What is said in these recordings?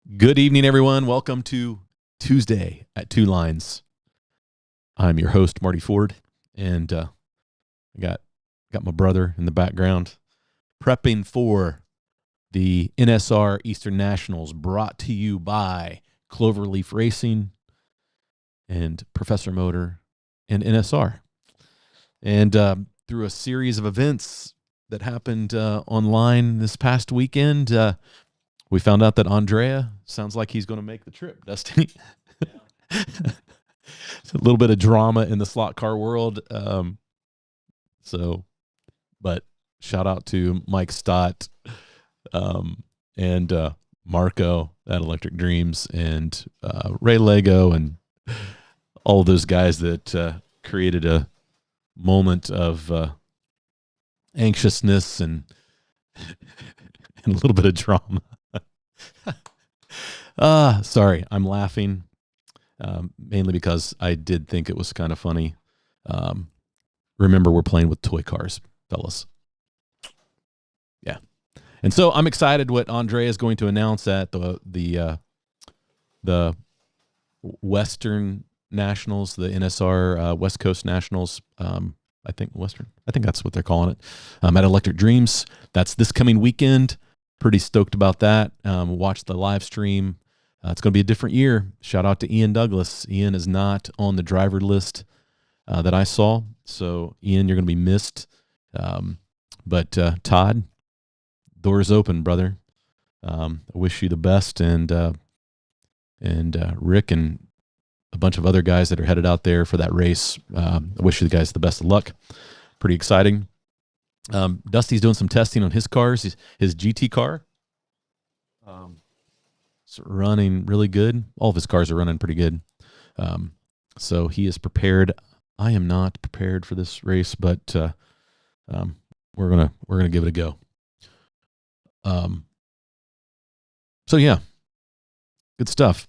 Good evening, everyone. Welcome to Tuesday at Two Lines. I'm your host, Marty Ford, and I got my brother in the background prepping for the NSR Eastern Nationals, brought to you by Cloverleaf Racing and Professor Motor and NSR. And through a series of events that happened online this past weekend, we found out that Andrea sounds like he's going to make the trip, Dusty. It's a little bit of drama in the slot car world. But shout out to Mike Stott and Marco at Electric Dreams and Ray Lego and all of those guys that created a moment of anxiousness and a little bit of drama. Sorry, I'm laughing mainly because I did think it was kind of funny. Remember, we're playing with toy cars, fellas. Yeah. And so I'm excited what Andrea is going to announce at the Western Nationals, the NSR West Coast Nationals. I think that's what they're calling it. At Electric Dreams. That's this coming weekend. Pretty stoked about that. Watch the live stream. It's going to be a different year. Shout out to Ian Douglas. Ian is not on the driver list that I saw. So, Ian, you're going to be missed. But Todd, doors open, brother. I wish you the best. And Rick and a bunch of other guys that are headed out there for that race. I wish you guys the best of luck. Pretty exciting. Dusty's doing some testing on his cars, his GT car. It's running really good. All of his cars are running pretty good. So he is prepared. I am not prepared for this race, but we're gonna give it a go. So yeah, good stuff.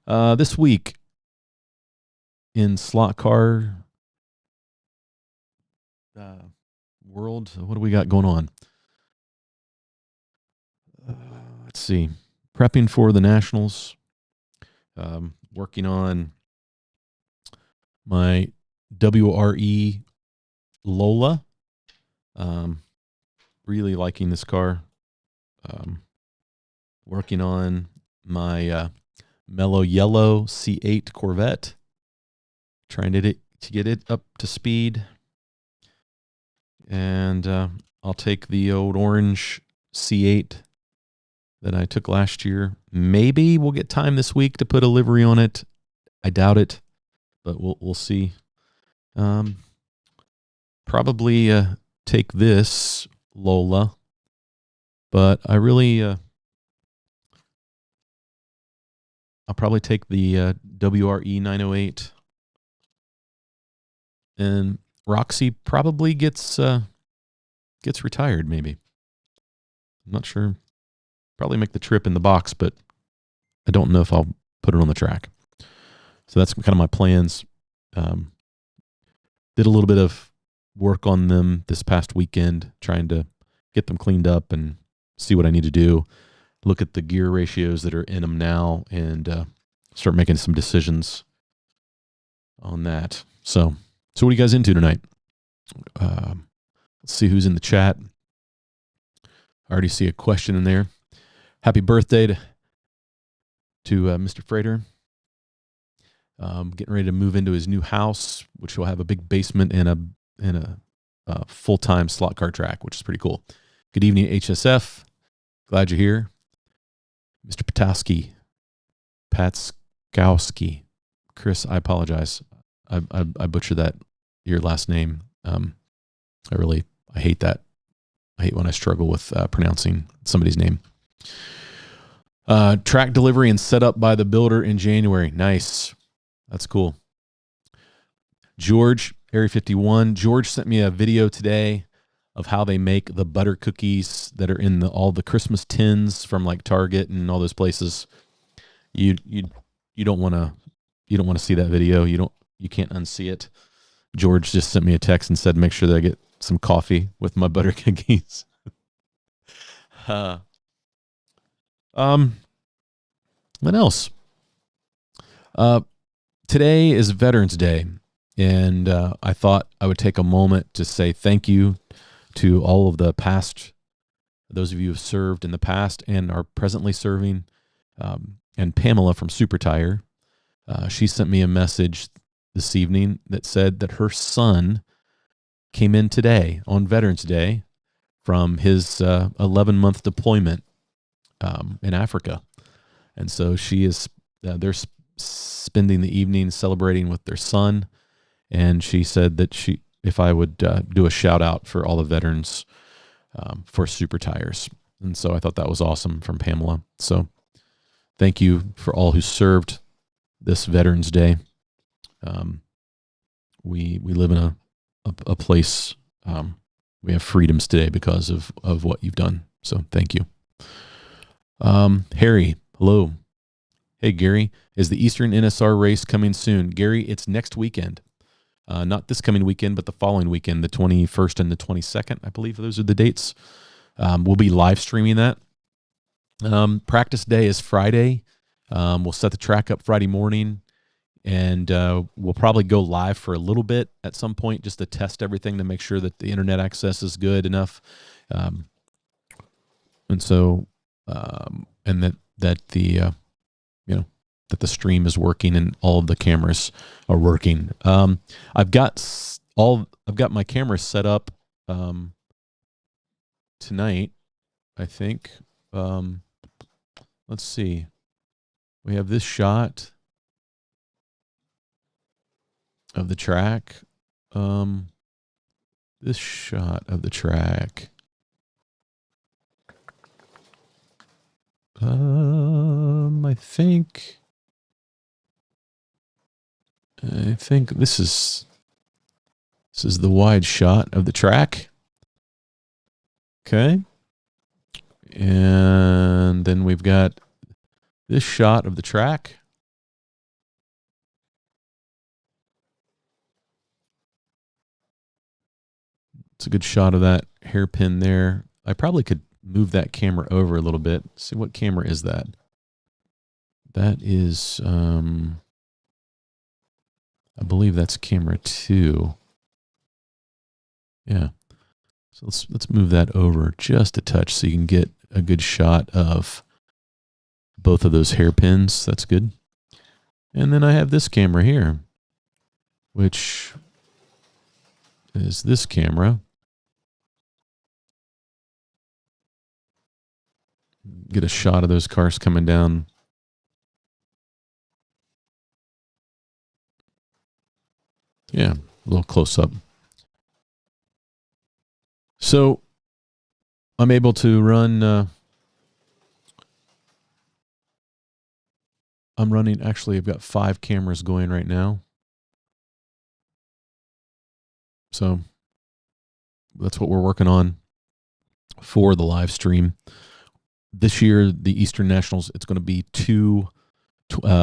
This week in slot car world, what do we got going on? Let's see. Prepping for the Nationals. Working on my WRE Lola. Really liking this car. Working on my Mellow Yellow C8 Corvette. Trying to get it up to speed. And I'll take the old orange C8 that I took last year. Maybe we'll get time this week to put a livery on it. I doubt it, but we'll see. Probably take this Lola, but I really I'll probably take the WRE 908, and Roxy probably gets retired. Maybe, I'm not sure. Probably make the trip in the box, but I don't know if I'll put it on the track. So that's kind of my plans. Did a little bit of work on them this past weekend, trying to get them cleaned up and see what I need to do. Look at the gear ratios that are in them now and start making some decisions on that. So what are you guys into tonight? Let's see who's in the chat. I already see a question in there. Happy birthday to Mr. Frater. Getting ready to move into his new house, which will have a big basement and a full-time slot car track, which is pretty cool. Good evening, HSF. Glad you're here. Mr. Patskowski. Chris, I apologize. I butchered that, your last name. I hate that. I hate when I struggle with pronouncing somebody's name. Track delivery and setup by the builder in January. Nice. That's cool. George, Area 51. George sent me a video today of how they make the butter cookies that are in all the Christmas tins from like Target and all those places. You don't want to see that video. You can't unsee it. George just sent me a text and said, make sure that I get some coffee with my butter cookies. What else? Today is Veterans Day, and I thought I would take a moment to say thank you to all of the past, those of you who have served in the past and are presently serving, and Pamela from Super Tire. She sent me a message this evening that said that her son came in today on Veterans Day from his 11-month deployment in Africa. And so she is, they're spending the evening celebrating with their son. And she said that if I would do a shout out for all the veterans for Super Tires. And so I thought that was awesome from Pamela. So thank you for all who served this Veterans Day. We live in a place, we have freedoms today because of what you've done. So thank you. Harry, hello. Hey, Gary, is the Eastern NSR race coming soon? Gary, it's next weekend. Not this coming weekend, but the following weekend, the 21st and the 22nd, I believe those are the dates. We'll be live streaming that. Practice day is Friday. We'll set the track up Friday morning, and we'll probably go live for a little bit at some point just to test everything to make sure that the internet access is good enough. And so, and that the, that the stream is working and all of the cameras are working. I've got my cameras set up tonight, I think. Let's see. We have this shot of the track. This shot of the track. I think this is the wide shot of the track. Okay. And then we've got this shot of the track. It's a good shot of that hairpin there. I probably could move that camera over a little bit. See, what camera is that? That is, I believe that's camera 2. Yeah. So let's move that over just a touch so you can get a good shot of both of those hairpins. That's good. And then I have this camera here, which is this camera. Get a shot of those cars coming down. Yeah, a little close up. So I'm able to run, actually I've got 5 cameras going right now. So that's what we're working on for the live stream. This year, the Eastern Nationals, it's going to be 2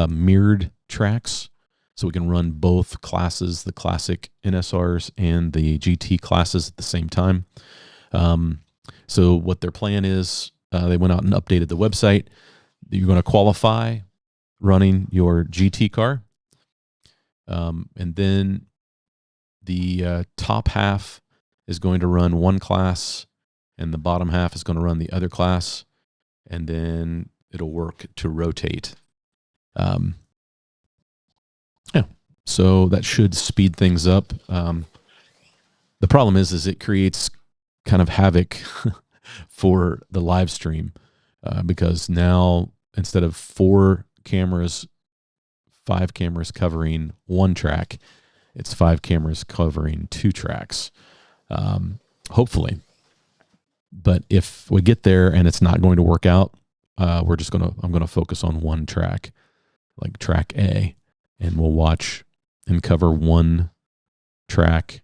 mirrored tracks. So we can run both classes, the classic NSRs and the GT classes at the same time. So what their plan is, they went out and updated the website. You're going to qualify running your GT car. And then the top half is going to run one class, and the bottom half is going to run the other class. And then it'll work to rotate. Yeah, so that should speed things up. The problem is it creates kind of havoc for the live stream because now instead of 5 cameras covering one track, it's 5 cameras covering 2 tracks. Hopefully. But if we get there and it's not going to work out, I'm going to focus on one track, like track A, and we'll watch and cover one track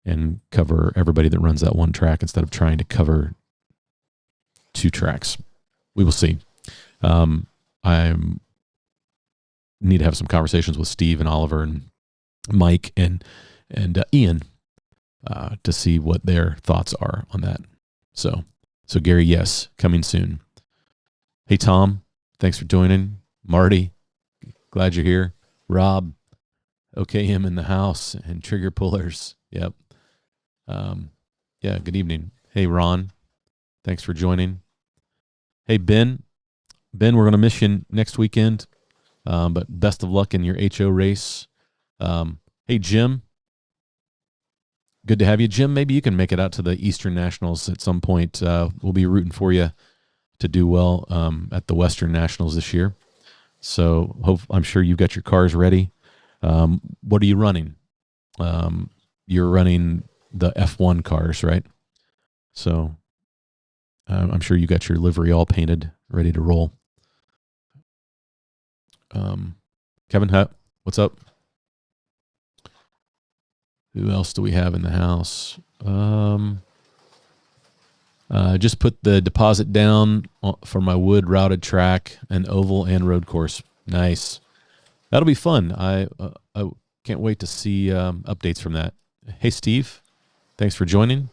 and cover everybody that runs that one track instead of trying to cover 2 tracks. We will see. I need to have some conversations with Steve and Oliver and Mike and Ian to see what their thoughts are on that. So Gary, yes, coming soon. Hey, Tom, thanks for joining. Marty, glad you're here. Rob, okay, him in the house and trigger pullers. Yep. Yeah, good evening. Hey, Ron, thanks for joining. Hey, Ben, we're going to miss you next weekend, but best of luck in your HO race. Hey, Jim, good to have you. Jim, maybe you can make it out to the Eastern Nationals at some point. We'll be rooting for you to do well at the Western Nationals this year. So I'm sure you've got your cars ready. What are you running? You're running the F1 cars, right? So I'm sure you got your livery all painted, ready to roll. Kevin, what's up? Who else do we have in the house? Just put the deposit down for my wood routed track and oval and road course. Nice. That'll be fun. I can't wait to see updates from that. Hey, Steve. Thanks for joining.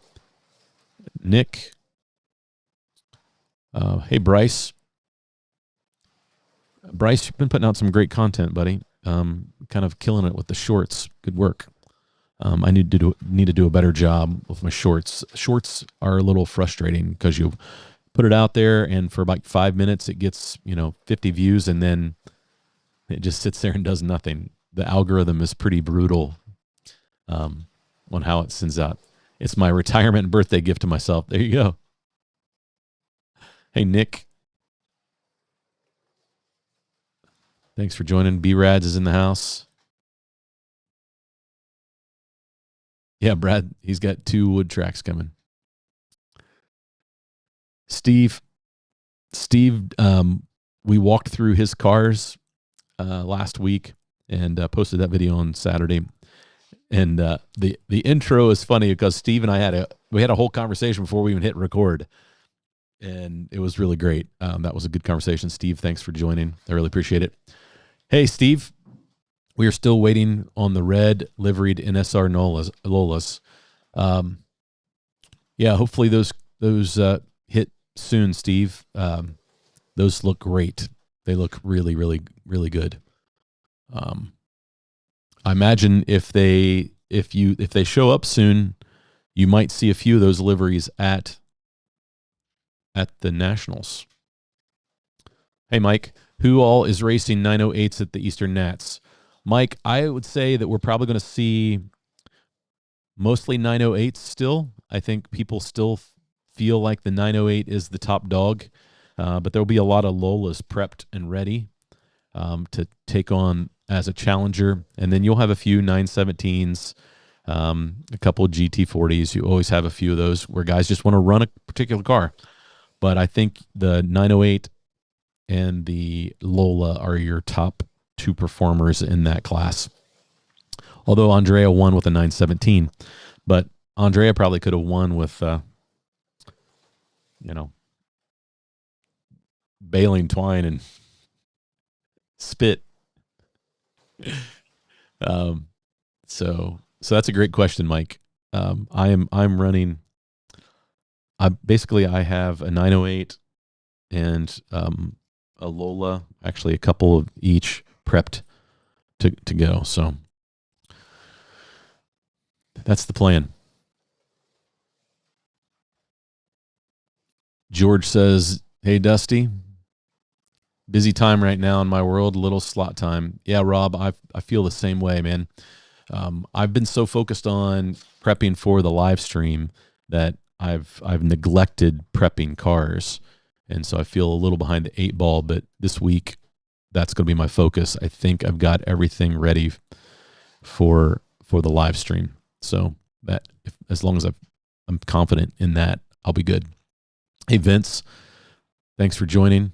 Nick. Hey, Bryce. Bryce, you've been putting out some great content, buddy. Kind of killing it with the shorts. Good work. I need to do a better job with my shorts. Shorts are a little frustrating because you put it out there and for about 5 minutes it gets 50 views and then it just sits there and does nothing. The algorithm is pretty brutal on how it sends out. It's my retirement and birthday gift to myself. There you go. Hey, Nick. Thanks for joining. B-Rads is in the house. Yeah, Brad, he's got 2 wood tracks coming. Steve, we walked through his cars last week and posted that video on Saturday. And the intro is funny because Steve and I had a whole conversation before we even hit record, and it was really great. That was a good conversation. Steve, thanks for joining. I really appreciate it. Hey, Steve, we are still waiting on the red liveried NSR Lolas. Yeah, hopefully those hit soon, Steve. Those look great. They look really, really, really good. I imagine if they show up soon, you might see a few of those liveries at the Nationals. Hey, Mike, who all is racing 908s at the Eastern Nats? Mike, I would say that we're probably going to see mostly 908s still. I think people still feel like the 908 is the top dog, but there'll be a lot of Lolas prepped and ready to take on as a challenger. And then you'll have a few 917s, a couple of GT40s. You always have a few of those where guys just want to run a particular car. But I think the 908 and the Lola are your top 2 performers in that class. Although Andrea won with a 917, but Andrea probably could have won with, baling twine and spit. So that's a great question, Mike. I'm running. I have a 908 and a Lola, actually a couple of each prepped to go. So that's the plan. George says, "Hey, Dusty, busy time right now in my world, little slot time." Yeah, Rob, I feel the same way, man. I've been so focused on prepping for the live stream that I've neglected prepping cars, and so I feel a little behind the 8 ball. But this week, that's going to be my focus. I think I've got everything ready for the live stream. So that as long as I'm confident in that, I'll be good. Hey, Vince, thanks for joining.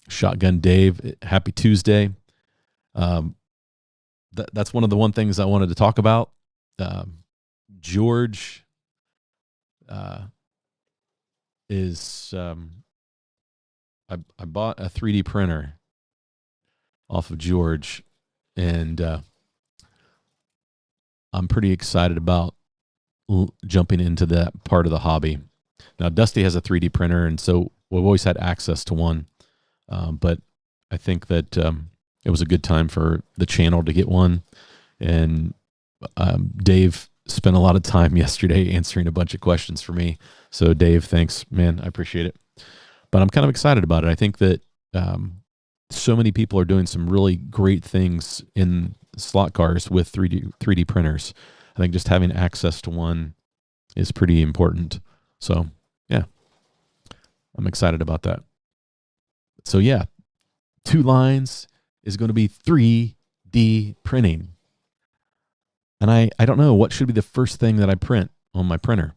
Shotgun Dave, happy Tuesday. That's one of the things I wanted to talk about. George is I bought a 3D printer off of George, and I'm pretty excited about jumping into that part of the hobby. Now, Dusty has a 3D printer, and so we've always had access to one. But I think that it was a good time for the channel to get one. And Dave spent a lot of time yesterday answering a bunch of questions for me. So Dave, thanks, man. I appreciate it. But I'm kind of excited about it. I think that so many people are doing some really great things in slot cars with 3D printers. I think just having access to one is pretty important. So yeah, I'm excited about that. So yeah, 2 lines is going to be 3D printing. And I don't know what should be the first thing that I print on my printer.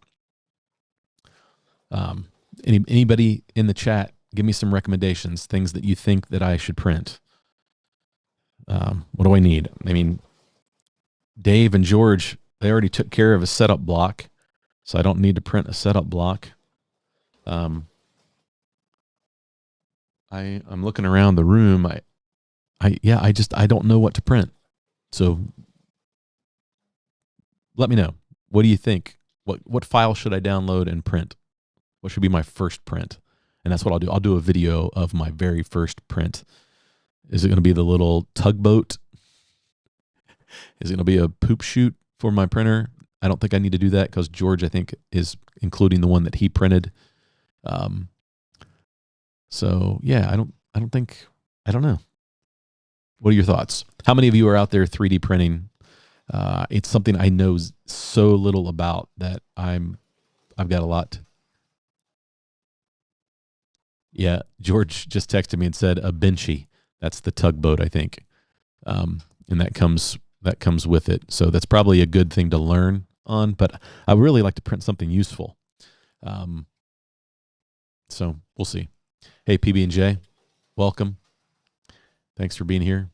Anybody in the chat, give me some recommendations, things that you think that I should print. What do I need? I mean, Dave and George, they already took care of a setup block, so I don't need to print a setup block. I'm looking around the room. I don't know what to print. So let me know. What do you think? What file should I download and print? What should be my first print? And that's what I'll do. I'll do a video of my very first print. Is it going to be the little tugboat? Is it going to be a poop chute for my printer? I don't think I need to do that because George, I think, is including the one that he printed. So yeah, I don't know. What are your thoughts? How many of you are out there 3D printing? It's something I know so little about that I've got a lot. Yeah, George just texted me and said a benchy. That's the tugboat, I think, and that comes with it. So that's probably a good thing to learn on. But I really like to print something useful. So we'll see. Hey, PB&J, welcome. Thanks for being here.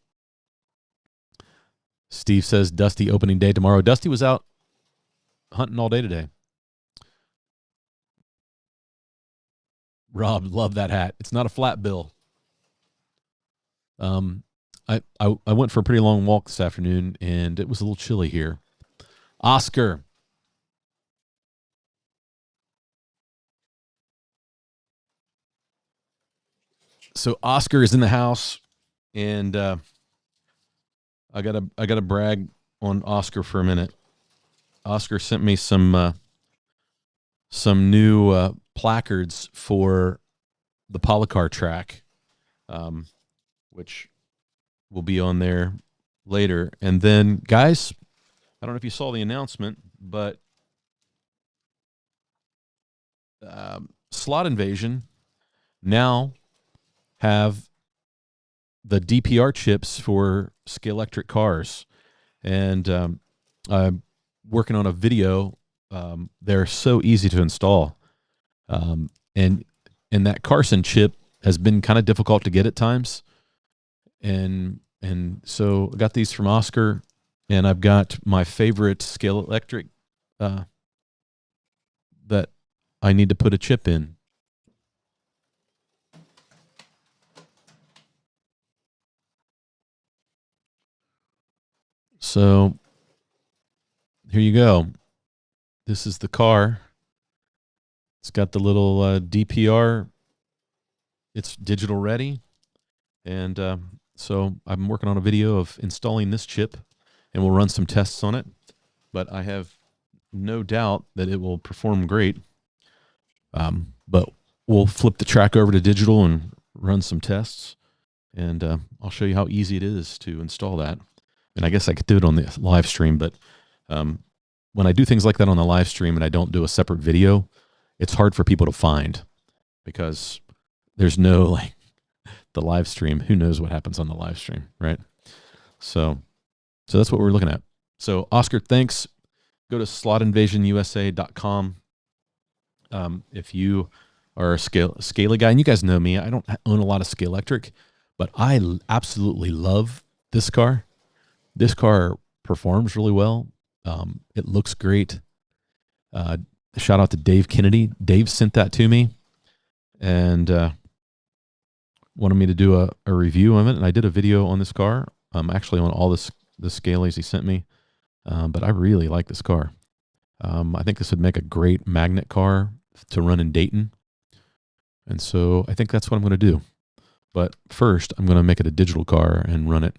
Steve says Dusty opening day tomorrow. Dusty was out hunting all day today. Rob, love that hat. It's not a flat bill. I went for a pretty long walk this afternoon, and it was a little chilly here. Oscar. So Oscar is in the house, and I gotta brag on Oscar for a minute. Oscar sent me some new placards for the Policar Track, which will be on there later. And then, guys, I don't know if you saw the announcement, but Slot Invasion now have the DPR chips for Scalextric cars. And I'm working on a video. They're so easy to install. And that Carson chip has been kind of difficult to get at times. And so I got these from Oscar, and I've got my favorite Scalextric that I need to put a chip in. So here you go. This is the car. It's got the little DPR. It's digital ready. And so I'm working on a video of installing this chip, and we'll run some tests on it. But I have no doubt that it will perform great. But we'll flip the track over to digital and run some tests. And I'll show you how easy it is to install that. And I guess I could do it on the live stream, but when I do things like that on the live stream and I don't do a separate video, it's hard for people to find because there's no the live stream. Who knows what happens on the live stream, right? So that's what we're looking at. So Oscar, thanks. Go to slotinvasionusa.com. If you are a Scala guy, and you guys know me, I don't own a lot of Scalextric, but I absolutely love this car. This car performs really well. It looks great. Shout out to Dave Kennedy. Dave sent that to me and wanted me to do a review of it. And I did a video on this car. Actually on all the Scalies he sent me. But I really like this car. I think this would make a great magnet car to run in Dayton. And so I think that's what I'm going to do. But first, I'm going to make it a digital car and run it.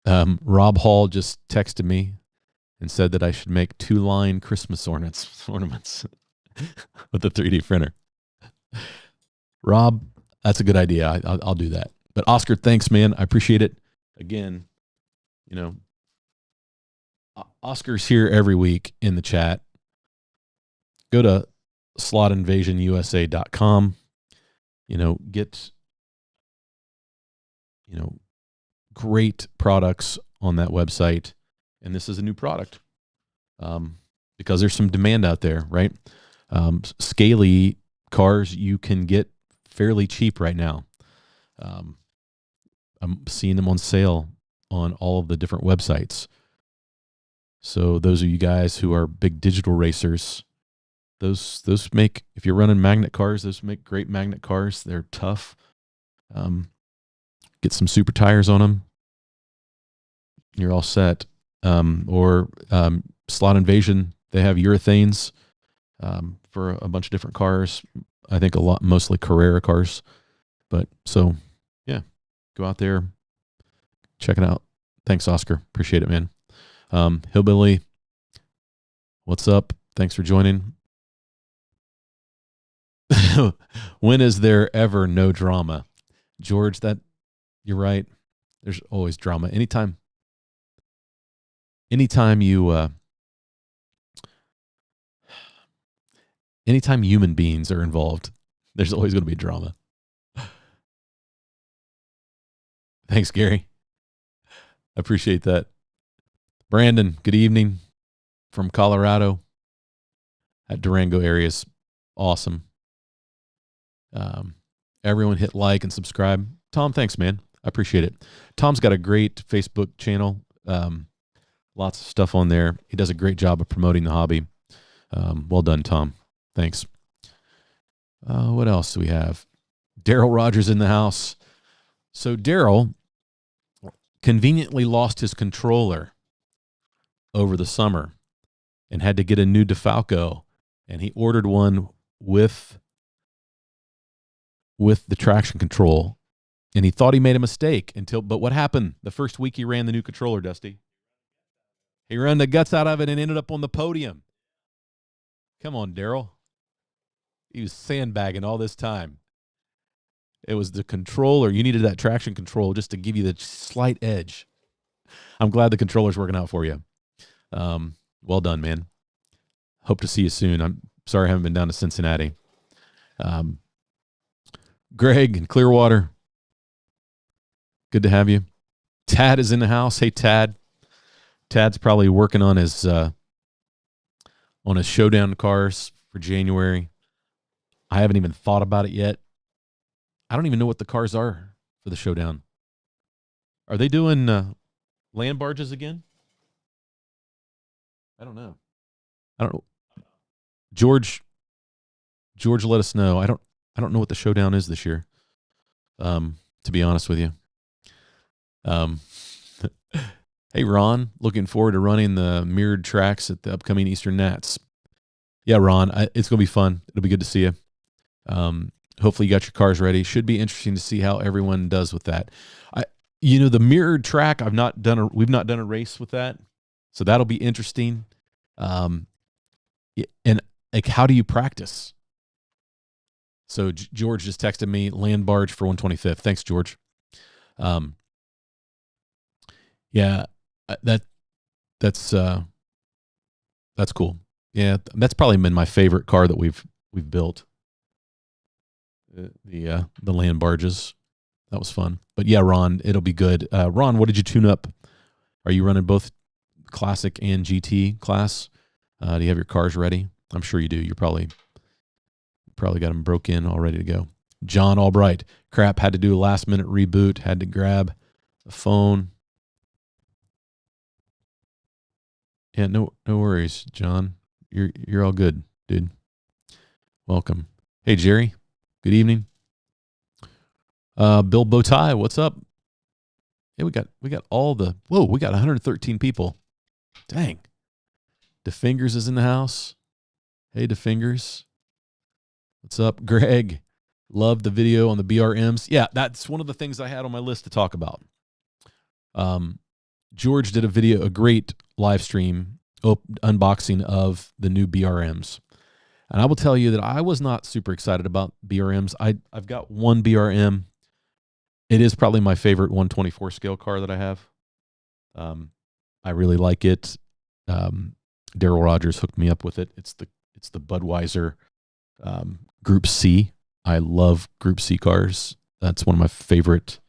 Rob Hall just texted me and said that I should make 2-line Christmas ornaments with the 3D printer. Rob, that's a good idea. I'll do that. But Oscar, thanks, man. I appreciate it. Again, you know, Oscar's here every week in the chat. Go to slotinvasionusa.com. Get, great products on that website. And this is a new product because there's some demand out there, right? Scaly cars you can get fairly cheap right now. I'm seeing them on sale on all of the different websites. So those of you guys who are big digital racers, those make, if you're running magnet cars, those make great magnet cars. They're tough. Get some super tires on them. You're all set. Or Slot Invasion, they have urethanes for a bunch of different cars. I think mostly Carrera cars. But so, yeah, go out there, check it out. Thanks, Oscar. Appreciate it, man. Hillbilly, what's up? Thanks for joining. When is there ever no drama? George, you're right. There's always drama. Anytime human beings are involved, there's always going to be drama. Thanks, Gary. I appreciate that. Brandon, good evening from Colorado. At Durango areas. Awesome. Everyone hit like and subscribe. Tom, thanks, man. I appreciate it. Tom's got a great Facebook channel. Lots of stuff on there. He does a great job of promoting the hobby. Well done, Tom. Thanks. What else do we have? Daryl Rogers in the house. So Daryl conveniently lost his controller over the summer and had to get a new DeFalco, and he ordered one with the traction control, and he thought he made a mistake but what happened the first week he ran the new controller, Dusty? He ran the guts out of it and ended up on the podium. Come on, Daryl. He was sandbagging all this time. It was the controller. You needed that traction control just to give you the slight edge. I'm glad the controller's working out for you. Well done, man. Hope to see you soon. I'm sorry I haven't been down to Cincinnati. Greg in Clearwater, good to have you. Tad is in the house. Hey, Tad. Tad's probably working on his showdown cars for January. I haven't even thought about it yet. I don't even know what the cars are for the showdown. Are they doing land barges again? I don't know. George, let us know. I don't know what the showdown is this year. To be honest with you. Hey, Ron, looking forward to running the mirrored tracks at the upcoming Eastern Nats. Yeah, Ron, it's going to be fun. It'll be good to see you. Hopefully you got your cars ready. Should be interesting to see how everyone does with that. The mirrored track, we've not done a race with that. So that'll be interesting. And like, how do you practice? So George just texted me, land barge for 125th. Thanks, George. Yeah, that's cool. Yeah, that's probably been my favorite car that we've built. The land barges. That was fun. But yeah, Ron, it'll be good. Ron, what did you tune up? Are you running both classic and GT class? Do you have your cars ready? I'm sure you do. You probably got them broke in, all ready to go. John Albright, crap, had to do a last minute reboot, had to grab a phone. Yeah, no worries, John. You're all good, dude. Welcome. Hey, Jerry. Good evening. Bill Bowtie, what's up? Yeah, we got we got 113 people. Dang. DeFingers is in the house. Hey, DeFingers. What's up, Greg? Love the video on the BRMs. Yeah, that's one of the things I had on my list to talk about. George did a great live stream unboxing of the new BRMs. And I will tell you that I was not super excited about BRMs. I've got one BRM. It is probably my favorite 124 scale car that I have. I really like it. Daryl Rogers hooked me up with it. It's the Budweiser Group C. I love Group C cars. That's one of my favorite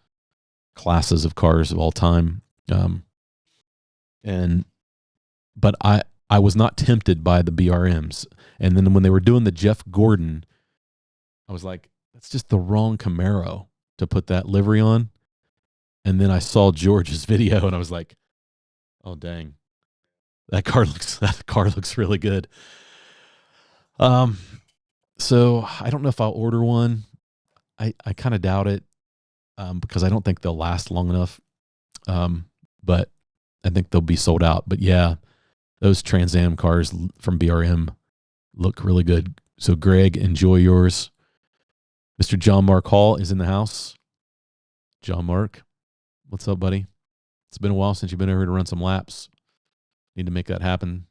classes of cars of all time. But I was not tempted by the BRMs. And then when they were doing the Jeff Gordon, I was like, that's just the wrong Camaro to put that livery on. And then I saw George's video and I was like, oh dang, that car looks really good. So I don't know if I'll order one. I kind of doubt it, because I don't think they'll last long enough. But I think they'll be sold out. But yeah, those Trans Am cars from BRM look really good. So Greg, enjoy yours. Mr. John Mark Hall is in the house. John Mark, what's up, buddy? It's been a while since you've been over here to run some laps. Need to make that happen.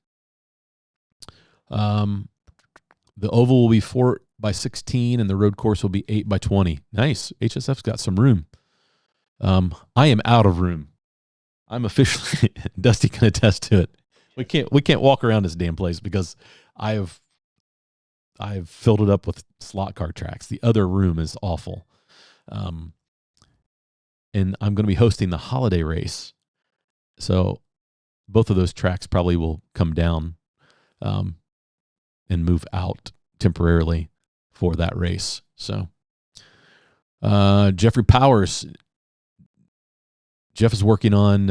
The oval will be 4x16 and the road course will be 8x20. Nice. HSF's got some room. I am out of room. I'm officially, Dusty can attest to it. We can't walk around this damn place because I've filled it up with slot car tracks. The other room is awful. And I'm going to be hosting the holiday race. So both of those tracks probably will come down and move out temporarily for that race. So Jeffrey Powers, Jeff is working on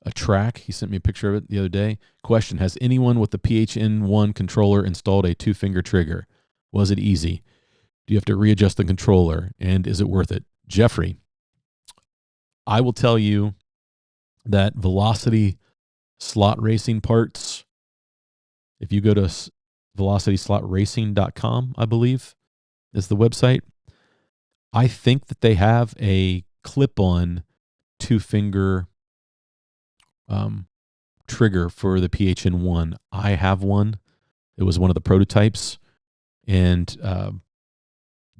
a track. He sent me a picture of it the other day. Question, has anyone with the PHN1 controller installed a 2-finger trigger? Was it easy? Do you have to readjust the controller? And is it worth it? Jeffrey, I will tell you that Velocity Slot Racing parts, if you go to velocityslotracing.com, I believe is the website, I think that they have a clip-on 2-finger trigger for the PHN1. I have one. It was one of the prototypes, and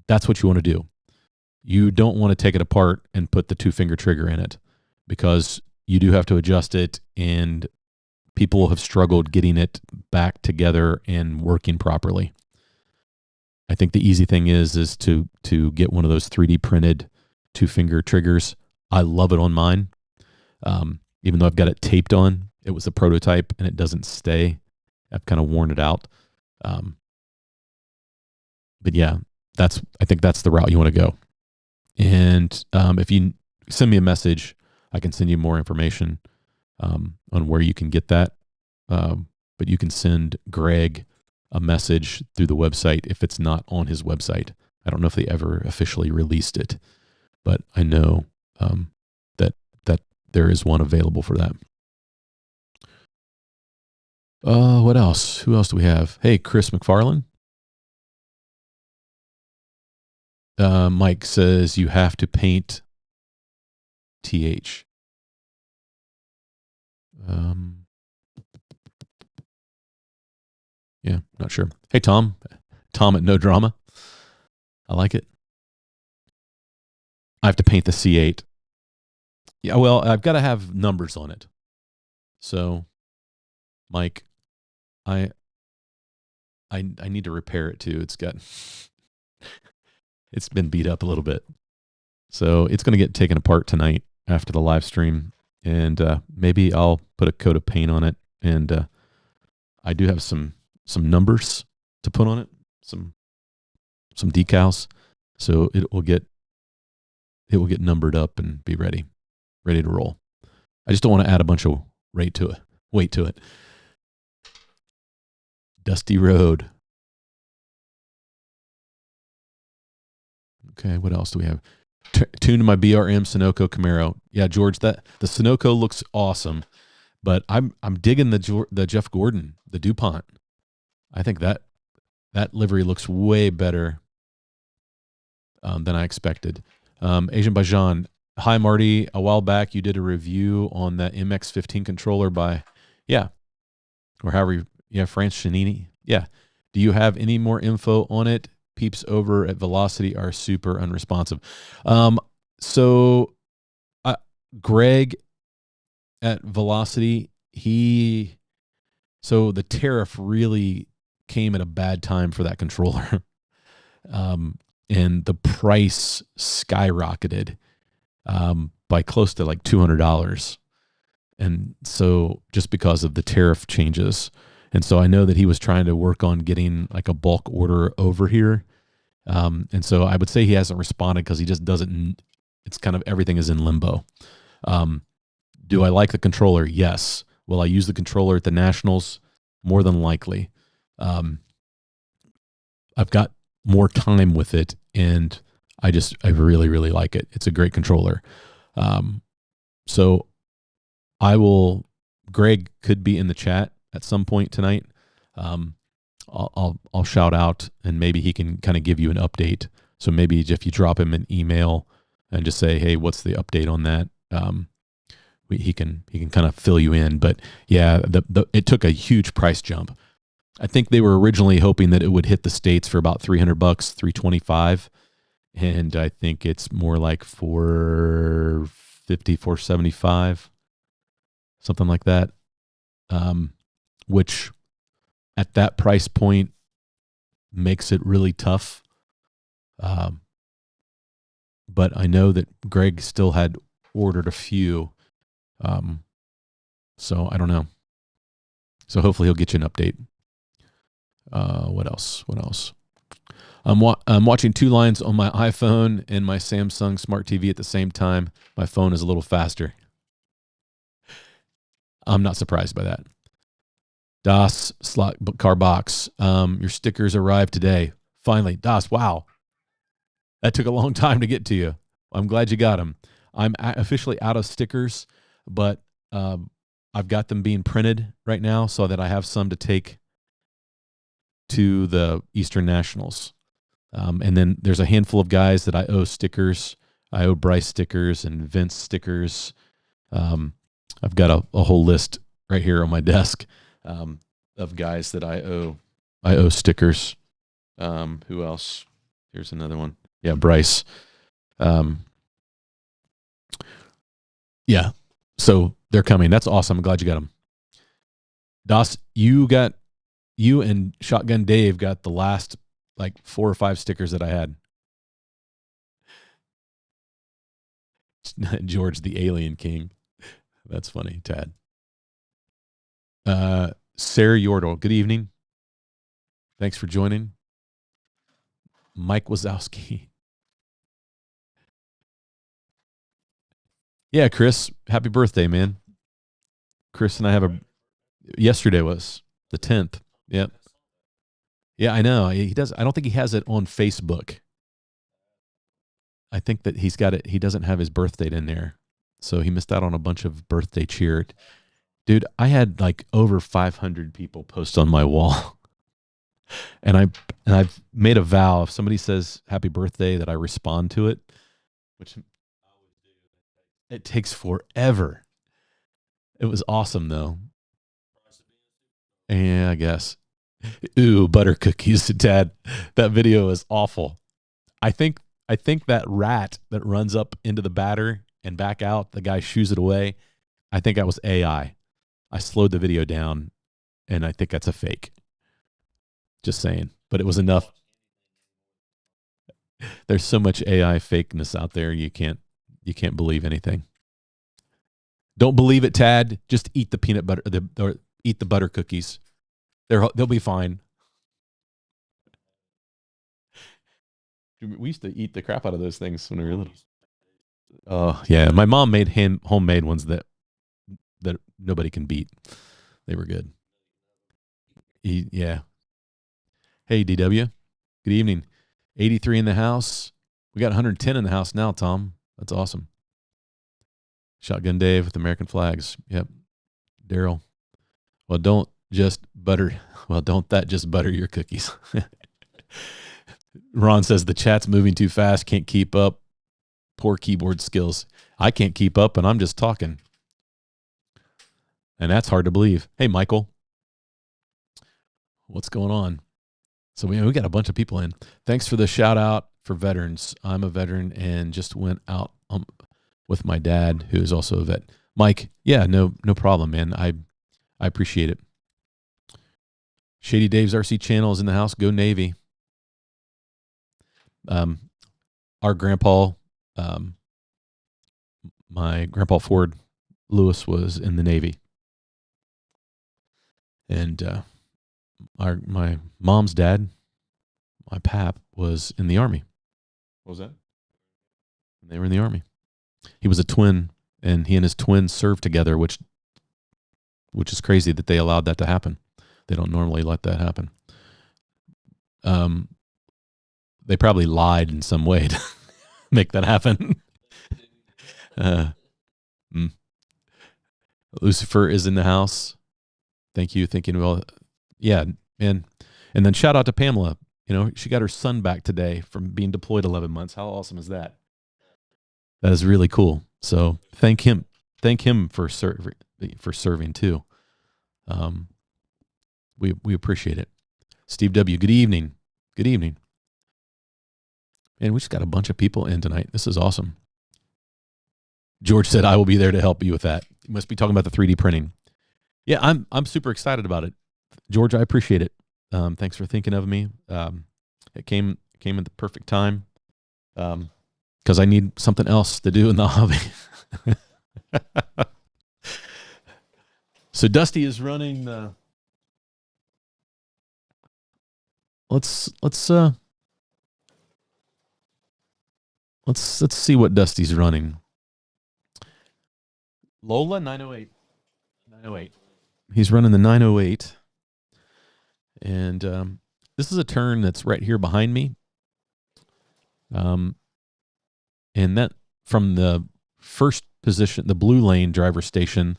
that's what you want to do. You don't want to take it apart and put the 2-finger trigger in it, because you do have to adjust it, and people have struggled getting it back together and working properly. I think the easy thing is to get one of those 3D printed 2-finger triggers. I love it on mine. Even though I've got it taped on, it was a prototype and it doesn't stay. I've kind of worn it out. But yeah, I think that's the route you want to go. And if you send me a message, I can send you more information on where you can get that. But you can send Greg a message through the website if it's not on his website. I don't know if they ever officially released it, but I know that there is one available for that. What else? Who else do we have? Hey, Chris McFarland. Mike says you have to paint TH. Yeah, not sure. Hey, Tom at No Drama. I like it. I have to paint the C8. Yeah, well, I've got to have numbers on it. So, Mike, I need to repair it too. It's been beat up a little bit. So it's going to get taken apart tonight after the live stream, and maybe I'll put a coat of paint on it. And I do have some numbers to put on it, some decals, so it will get numbered up and be ready to roll. I just don't want to add a bunch of weight to it. Dusty Road. Okay, what else do we have? Tuned my BRM Sunoco Camaro. Yeah, George, the Sunoco looks awesome, but I'm digging the Jeff Gordon, the DuPont. I think that livery looks way better than I expected. Asian Bajan, hi Marty. A while back, you did a review on that MX-15 controller by, yeah, or however, France Chanini. Yeah. Do you have any more info on it? Peeps over at Velocity are super unresponsive. So Greg at Velocity, so the tariff really came at a bad time for that controller. And the price skyrocketed by close to like $200. And so just because of the tariff changes. And so I know that he was trying to work on getting like a bulk order over here. And so I would say he hasn't responded because he just doesn't, it's kind of everything is in limbo. Do I like the controller? Yes. Will I use the controller at the Nationals? More than likely. I've got more time with it, and I really, really like it. It's a great controller. So Greg could be in the chat at some point tonight. I'll shout out, and maybe he can kind of give you an update. So maybe if you drop him an email and just say, hey, what's the update on that? He can kind of fill you in. But yeah, it took a huge price jump. I think they were originally hoping that it would hit the States for about $300, $325. And I think it's more like $450, $475, something like that. Which at that price point makes it really tough. But I know that Greg still had ordered a few. So I don't know. So hopefully he'll get you an update. What else? I'm watching Two Lines on my iPhone and my Samsung Smart TV at the same time. My phone is a little faster. I'm not surprised by that. Das Slot Car Box. Your stickers arrived today. Finally. Das, wow. That took a long time to get to you. I'm glad you got them. I'm officially out of stickers, but I've got them being printed right now so that I have some to take to the Eastern Nationals. And then there's a handful of guys that I owe stickers. I owe Bryce stickers and Vince stickers. I've got a whole list right here on my desk of guys that I owe stickers. Who else? Here's another one. Yeah, Bryce. Yeah. So they're coming. That's awesome. I'm glad you got them. Das, you and Shotgun Dave got the last like 4 or 5 stickers that I had. George the Alien King. That's funny, Tad. Sarah Yordle, good evening. Thanks for joining. Mike Wazowski. Yeah, Chris, happy birthday, man. Chris and I yesterday was the 10th. Yep. Yeah, I know. He does. I don't think he has it on Facebook. I think that he's got it. He doesn't have his birth date in there. So he missed out on a bunch of birthday cheer. Dude, I had like over 500 people post on my wall. And I've made a vow, if somebody says happy birthday, that I respond to it, which it takes forever. It was awesome though. Yeah, I guess. Ooh, butter cookies, Dad. That video is awful. I think that rat that runs up into the batter and back out, the guy shoos it away. I think that was AI. I slowed the video down, and I think that's a fake. Just saying. But it was enough. There's so much AI fakeness out there, you can't believe anything. Don't believe it, Tad. Just eat the peanut butter or eat the butter cookies. They'll be fine. We used to eat the crap out of those things when we were little. Oh, yeah. My mom made homemade ones that nobody can beat. They were good. Yeah. Hey, DW. Good evening. 83 in the house. We got 110 in the house now, Tom. That's awesome. Shotgun Dave with American flags. Yep. Daryl. Well, don't that just butter your cookies. Ron says the chat's moving too fast. Can't keep up. Poor keyboard skills. I can't keep up, and I'm just talking. And that's hard to believe. Hey, Michael. What's going on? So we got a bunch of people in. Thanks for the shout out for veterans. I'm a veteran and just went out with my dad, who is also a vet. Mike, yeah, no problem, man. I appreciate it. Shady Dave's RC channel is in the house. Go Navy. Our grandpa, my grandpa Ford Lewis, was in the Navy, and my mom's dad, my pap, was in the Army. What was that? They were in the Army. He was a twin, and he and his twin served together, which is crazy that they allowed that to happen. They don't normally let that happen. They probably lied in some way to make that happen. Lucifer is in the house. Thank you. Thinking, well, yeah, and then shout out to Pamela. She got her son back today from being deployed 11 months. How awesome is that? That is really cool. So thank him for serving too. We appreciate it. Steve W. Good evening. Good evening. And we just got a bunch of people in tonight. This is awesome. George said, I will be there to help you with that. You must be talking about the 3D printing. Yeah, I'm super excited about it. George, I appreciate it. Thanks for thinking of me. It came at the perfect time because I need something else to do in the hobby. So Dusty is running. Let's see what Dusty's running. Lola 908. 908. He's running the 908. And this is a turn that's right here behind me. And that from the first position, the blue lane driver station,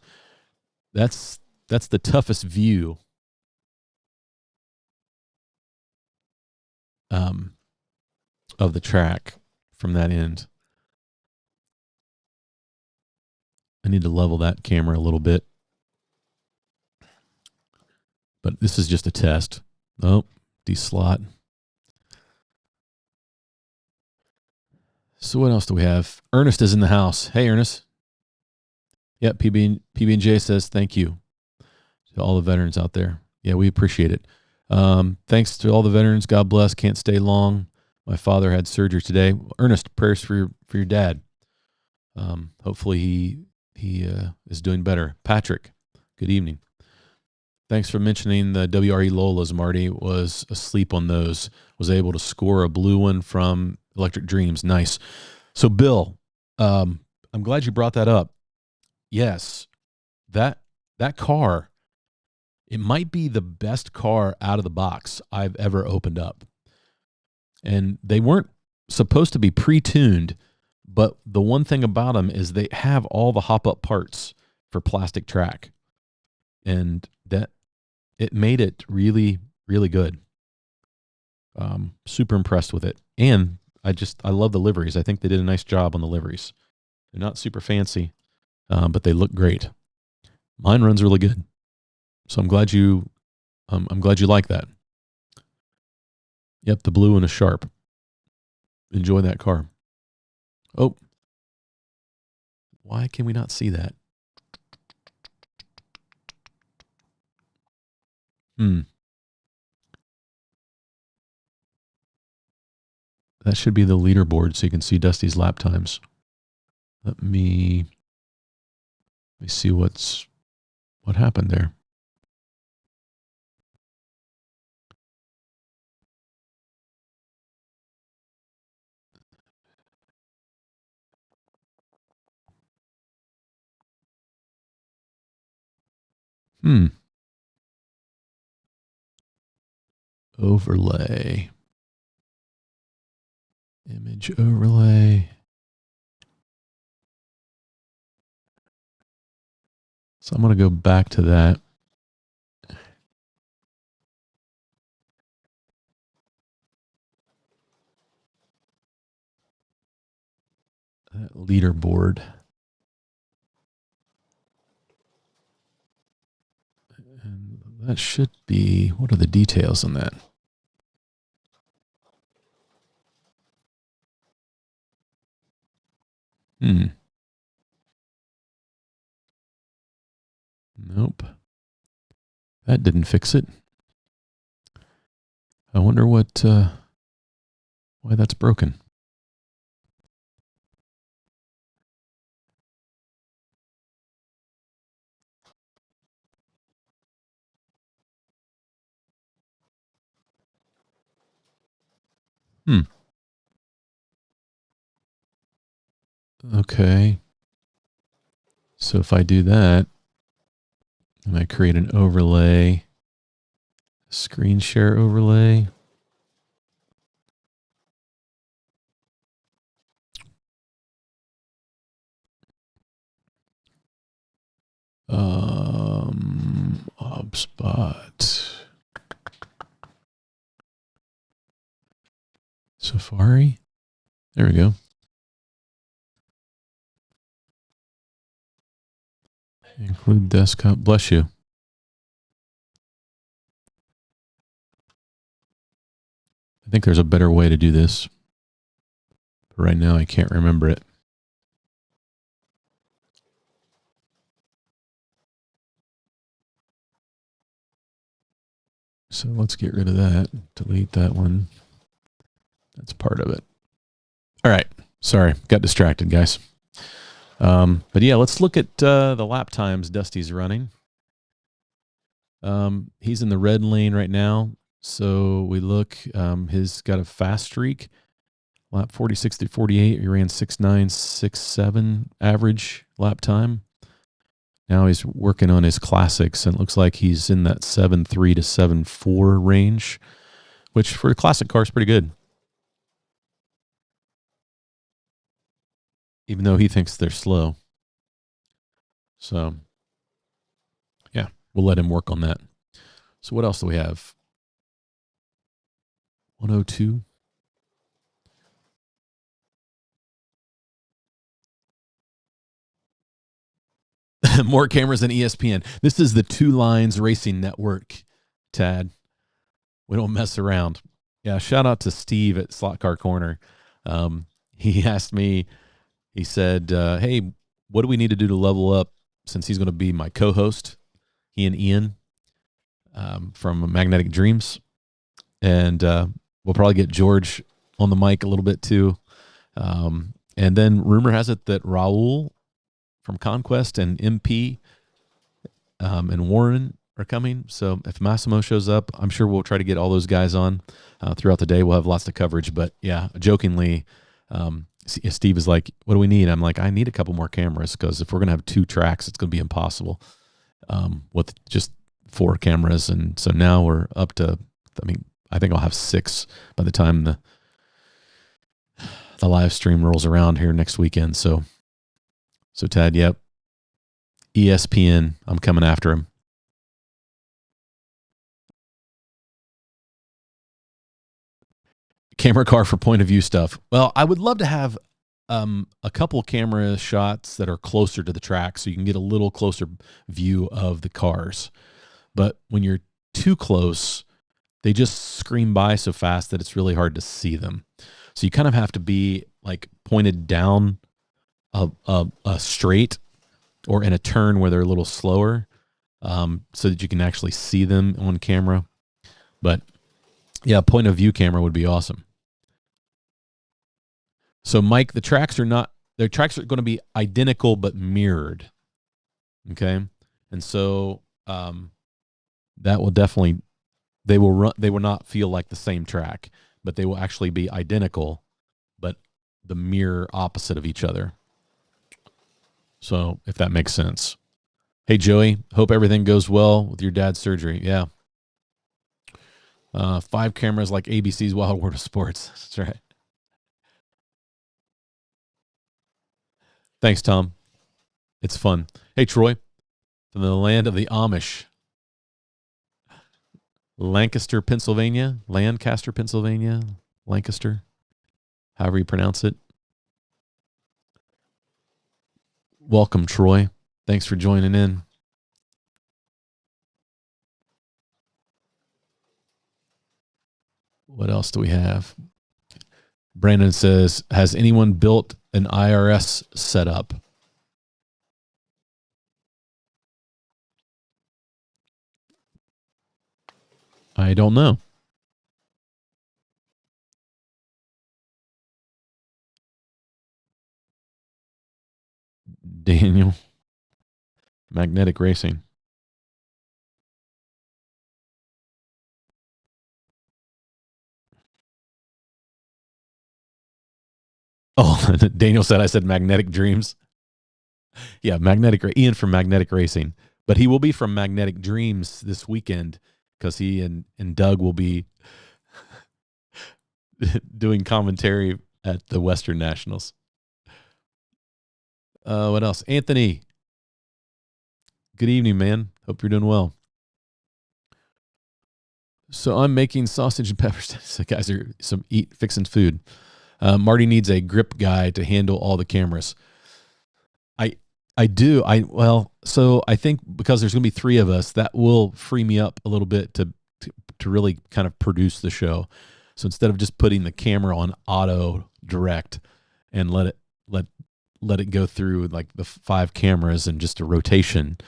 that's the toughest view of the track from that end. I need to level that camera a little bit. But this is just a test. Oh, D-slot. So what else do we have? Ernest is in the house. Hey, Ernest. Yep, PB&J says thank you to all the veterans out there. Yeah, we appreciate it. Thanks to all the veterans. God bless. Can't stay long. My father had surgery today. Ernest, prayers for your dad. Hopefully he is doing better. Patrick, good evening. Thanks for mentioning the WRE Lolas. Marty was asleep on those. Was able to score a blue one from Electric Dreams. Nice. So, Bill, I'm glad you brought that up. Yes, that car, it might be the best car out of the box I've ever opened up. And they weren't supposed to be pre-tuned, but the one thing about them is they have all the hop-up parts for plastic track. And that it made it really, really good. Super impressed with it. And I love the liveries. I think they did a nice job on the liveries. They're not super fancy, but they look great. Mine runs really good. So I'm glad you like that. Yep, the blue and a sharp. Enjoy that car. Oh, why can we not see that? That should be the leaderboard so you can see Dusty's lap times. Let me see what happened there. Overlay. Image overlay. So I'm going to go back to that. that leaderboard. And that should be, what are the details on that? Nope. That didn't fix it. I wonder what, why that's broken. Okay. So if I do that, and I create an overlay, screen share overlay. HubSpot. Safari. There we go. Include desktop. Bless you. I think there's a better way to do this. But right now I can't remember it. So let's get rid of that. Delete that one. That's part of it. All right. Sorry. Got distracted, guys. But yeah, let's look at the lap times Dusty's running. He's in the red lane right now. So we look, he's got a fast streak. Lap 46 to 48. He ran 6.967 average lap time. Now he's working on his classics, and it looks like he's in that 7.3 to 7.4 range, which for a classic car is pretty good. Even though he thinks they're slow. So, yeah, we'll let him work on that. So what else do we have? 102. More cameras than ESPN. This is the Two Lines Racing Network, Tad. We don't mess around. Yeah, shout out to Steve at Slot Car Corner. He asked me, he said, hey, what do we need to do to level up since he's going to be my co-host, he and Ian from Magnetic Dreams. And we'll probably get George on the mic a little bit too. And then rumor has it that Raul from Conquest and MP and Warren are coming. So if Massimo shows up, I'm sure we'll try to get all those guys on throughout the day. We'll have lots of coverage. But yeah, jokingly, Steve is like, what do we need? I'm like, I need a couple more cameras because if we're going to have 2 tracks, it's going to be impossible with just 4 cameras. And so now we're up to, I think I'll have 6 by the time the live stream rolls around here next weekend. So Tad, yep. ESPN, I'm coming after him. Camera car for point of view stuff. Well, I would love to have a couple camera shots that are closer to the track so you can get a little closer view of the cars. But when you're too close, they just scream by so fast that it's really hard to see them. So you kind of have to be like pointed down a straight or in a turn where they're a little slower so that you can actually see them on camera. But yeah, point of view camera would be awesome. So Mike, their tracks are going to be identical but mirrored. Okay. And so that will definitely, they will not feel like the same track, but they will actually be identical, but the mirror opposite of each other. So if that makes sense. Hey, Joey, hope everything goes well with your dad's surgery. Yeah. 5 cameras like ABC's Wild World of Sports. That's right. Thanks, Tom. It's fun. Hey, Troy, from the land of the Amish. Lancaster, Pennsylvania. Lancaster, Pennsylvania. Lancaster. However you pronounce it. Welcome, Troy. Thanks for joining in. What else do we have? Brandon says, has anyone built an IRS setup? I don't know. Daniel, magnetic racing. Oh, Daniel said I said magnetic dreams. Yeah, Ian from Magnetic Racing. But he will be from Magnetic Dreams this weekend because he and Doug will be doing commentary at the Western Nationals. What else? Anthony, good evening, man. Hope you're doing well. So I'm making sausage and peppers. So guys are fixing food. Marty needs a grip guy to handle all the cameras. I do. So I think because there's going to be 3 of us, that will free me up a little bit to really kind of produce the show. So instead of just putting the camera on auto direct and let it go through like the 5 cameras and just a rotation,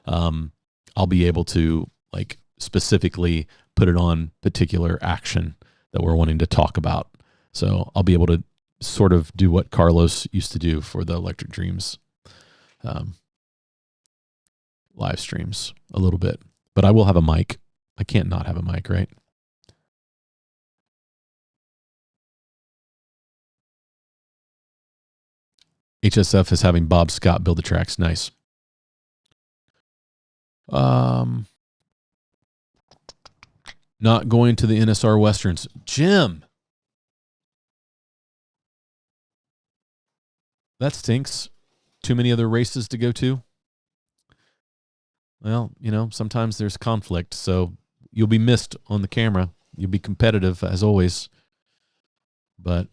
I'll be able to like specifically put it on particular action that we're wanting to talk about. So I'll be able to sort of do what Carlos used to do for the Electric Dreams live streams a little bit, but I will have a mic. I can't not have a mic, right? HSF is having Bob Scott build the tracks. Nice. Not going to the NSR Westerns. Jim, that stinks. Too many other races to go to. Well, sometimes there's conflict, so you'll be missed on the camera. You'll be competitive as always. But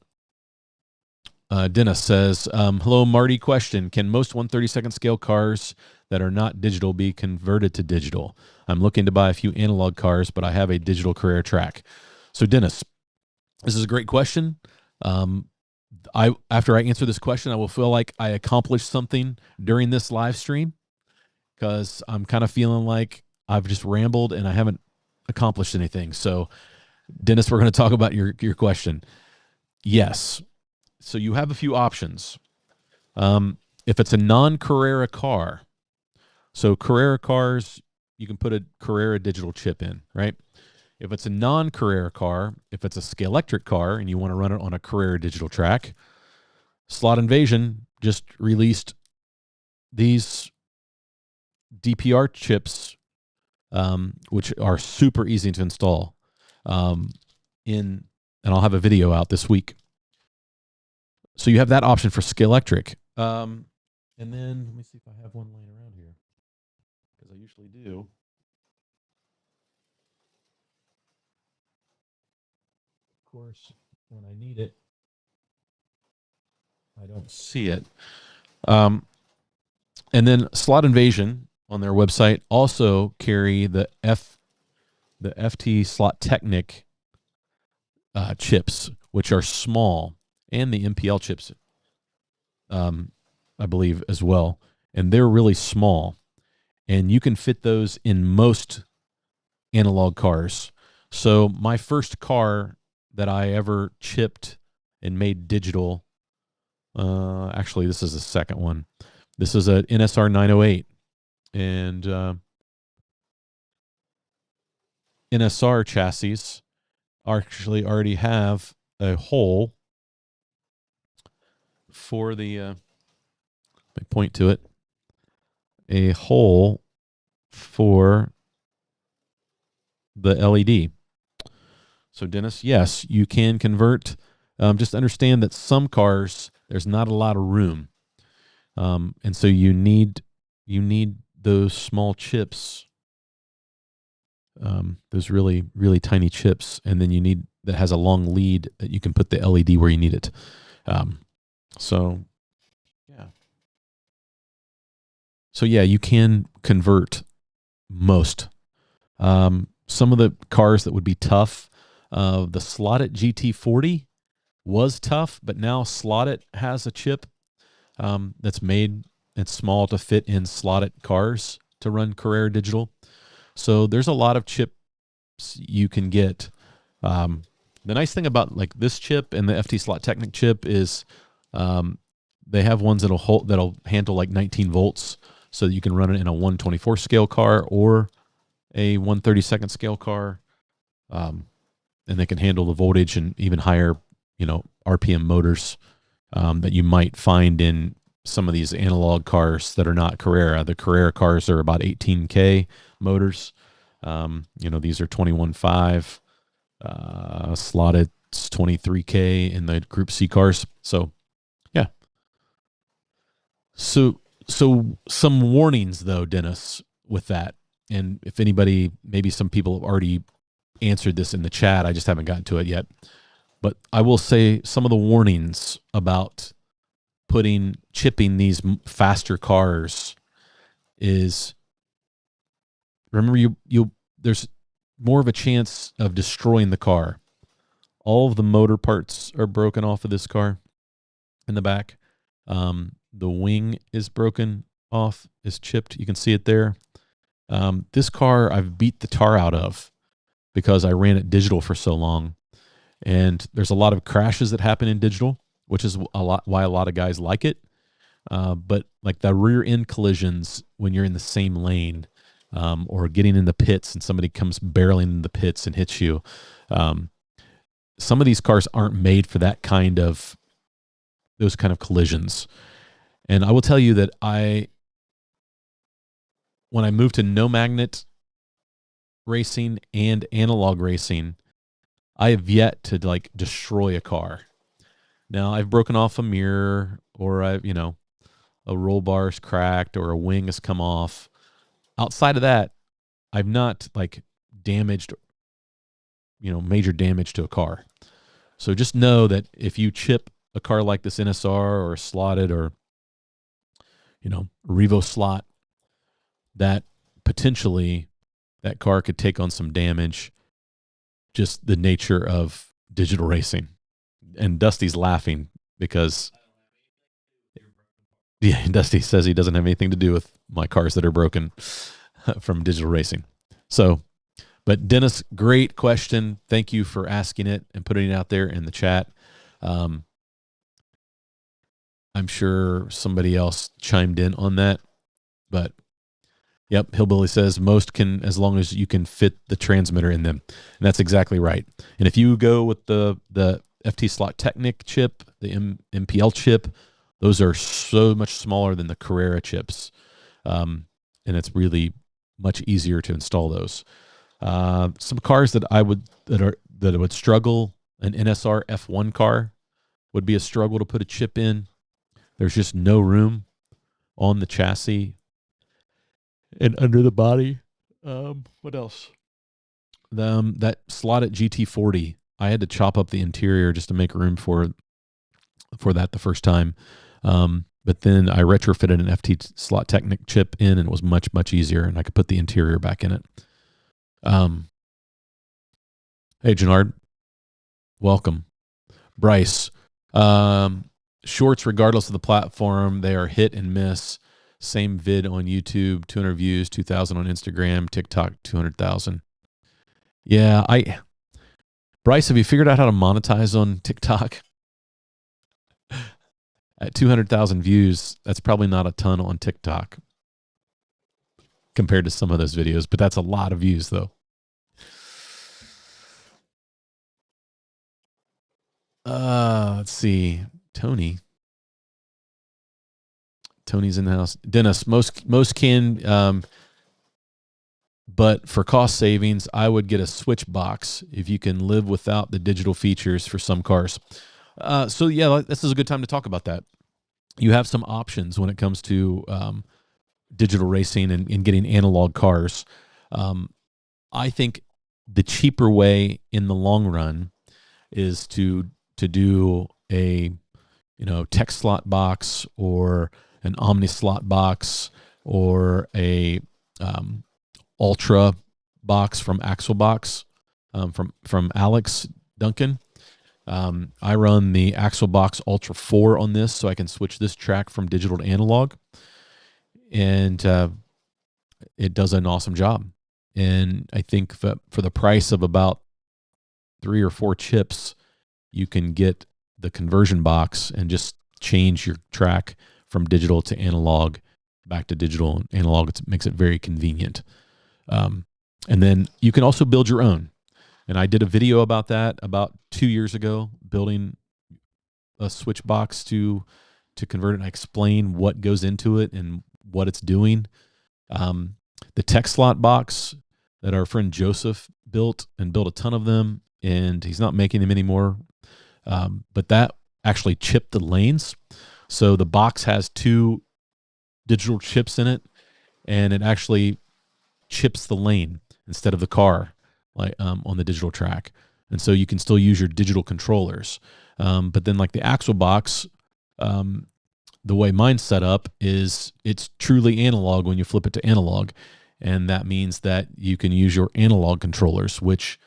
Dennis says, hello, Marty, question. Can most 1/32 scale cars that are not digital be converted to digital? I'm looking to buy a few analog cars, but I have a digital Carrera Track. So Dennis, this is a great question. After I answer this question, I will feel like I accomplished something during this live stream because I'm kind of feeling like I've just rambled and I haven't accomplished anything. So Dennis, we're going to talk about your question. Yes. So you have a few options. If it's a non-Carrera car, so Carrera cars, you can put a Carrera digital chip in, right? If it's a non-Carrera car, if it's a Scalextric car and you want to run it on a Carrera digital track, Slot Invasion just released these DPR chips, which are super easy to install. And I'll have a video out this week. So you have that option for Scalextric. And then let me see if I have one laying around here, because I usually do. Of course, when I need it, I don't see it. And then Slot Invasion on their website also carry the FT Slot Technic chips, which are small, and the MPL chips, I believe, as well. And they're really small. And you can fit those in most analog cars. So my first car that I ever chipped and made digital, actually, this is the second one. This is an NSR 908. And NSR chassis actually already have a hole for the, let me point to it, a hole for the LED. So Dennis, yes, you can convert. Just understand that some cars, there's not a lot of room. And so you need those small chips, those really, really tiny chips. And then you need, that has a long lead that you can put the LED where you need it. So yeah. So yeah, you can convert most. Some of the cars that would be tough, the Slotted GT40 was tough, but now Slotted has a chip that's made and small to fit in slotted cars to run Carrera Digital. So there's a lot of chips you can get. The nice thing about like this chip and the FT Slot Technic chip is they have ones that'll handle like 19 volts, so that you can run it in a 124 scale car or a 132nd scale car, and they can handle the voltage and even higher, RPM motors that you might find in some of these analog cars that are not Carrera. The Carrera cars are about 18K motors. These are 21.5. Slotted 23K in the Group C cars. So, yeah. So some warnings though, Dennis, with that. And if anybody, maybe some people have already answered this in the chat, I just haven't gotten to it yet. But I will say some of the warnings about chipping these faster cars is, remember, there's more of a chance of destroying the car. All of the motor parts are broken off of this car in the back. The wing is broken off, is chipped. You can see it there. This car I've beat the tar out of because I ran it digital for so long. And there's a lot of crashes that happen in digital, which is why a lot of guys like it. But like the rear end collisions when you're in the same lane, or getting in the pits and somebody comes barreling in the pits and hits you. Some of these cars aren't made for those kind of collisions. And I will tell you that when I moved to no magnet racing and analog racing, I have yet to like destroy a car. Now I've broken off a mirror, or a roll bar's cracked, or a wing has come off. Outside of that, I've not like damaged, major damage to a car. So just know that if you chip a car like this NSR or Slotted or, Revo Slot, that potentially that car could take on some damage, just the nature of digital racing. And Dusty's laughing because, yeah, Dusty says he doesn't have anything to do with my cars that are broken from digital racing. So, but Dennis, great question. Thank you for asking it and putting it out there in the chat. I'm sure somebody else chimed in on that, but yep, Hillbilly says most can, as long as you can fit the transmitter in them. And that's exactly right. And if you go with the FT Slot Technic chip, the MPL chip, those are so much smaller than the Carrera chips. And it's really much easier to install those. Some cars that would struggle, an NSR F1 car would be a struggle to put a chip in. There's just no room on the chassis and under the body. What else? That Slotted GT40, I had to chop up the interior just to make room for that the first time. But then I retrofitted an FT Slot Technic chip in, and it was much, much easier, and I could put the interior back in it. Hey, Jannard, welcome. Bryce, shorts, regardless of the platform, they are hit and miss. Same vid on YouTube, 200 views, 2,000 on Instagram, TikTok, 200,000. Yeah, Bryce, have you figured out how to monetize on TikTok? At 200,000 views, that's probably not a ton on TikTok compared to some of those videos, but that's a lot of views though. Let's see. Tony's in the house. Dennis, most can, but for cost savings, I would get a switch box if you can live without the digital features for some cars. So yeah, this is a good time to talk about that. You have some options when it comes to digital racing and getting analog cars. I think the cheaper way in the long run is to do a tech slot box or an omni slot box or a Ultra box from Axle Box, from Alex Duncan. I run the Axle Box Ultra 4 on this, so I can switch this track from digital to analog, and it does an awesome job. And I think that for the price of about 3 or 4 chips, you can get the conversion box and just change your track from digital to analog, back to digital and analog. It makes it very convenient. And then you can also build your own. And I did a video about that about 2 years ago, building a switch box to convert it. And I explain what goes into it and what it's doing. The tech slot box that our friend Joseph built a ton of them, and he's not making them anymore. But that actually chipped the lanes. So the box has 2 digital chips in it, and it actually chips the lane instead of the car, like on the digital track. And so you can still use your digital controllers. But then like the Axle Box, the way mine's set up is it's truly analog when you flip it to analog. And that means that you can use your analog controllers, which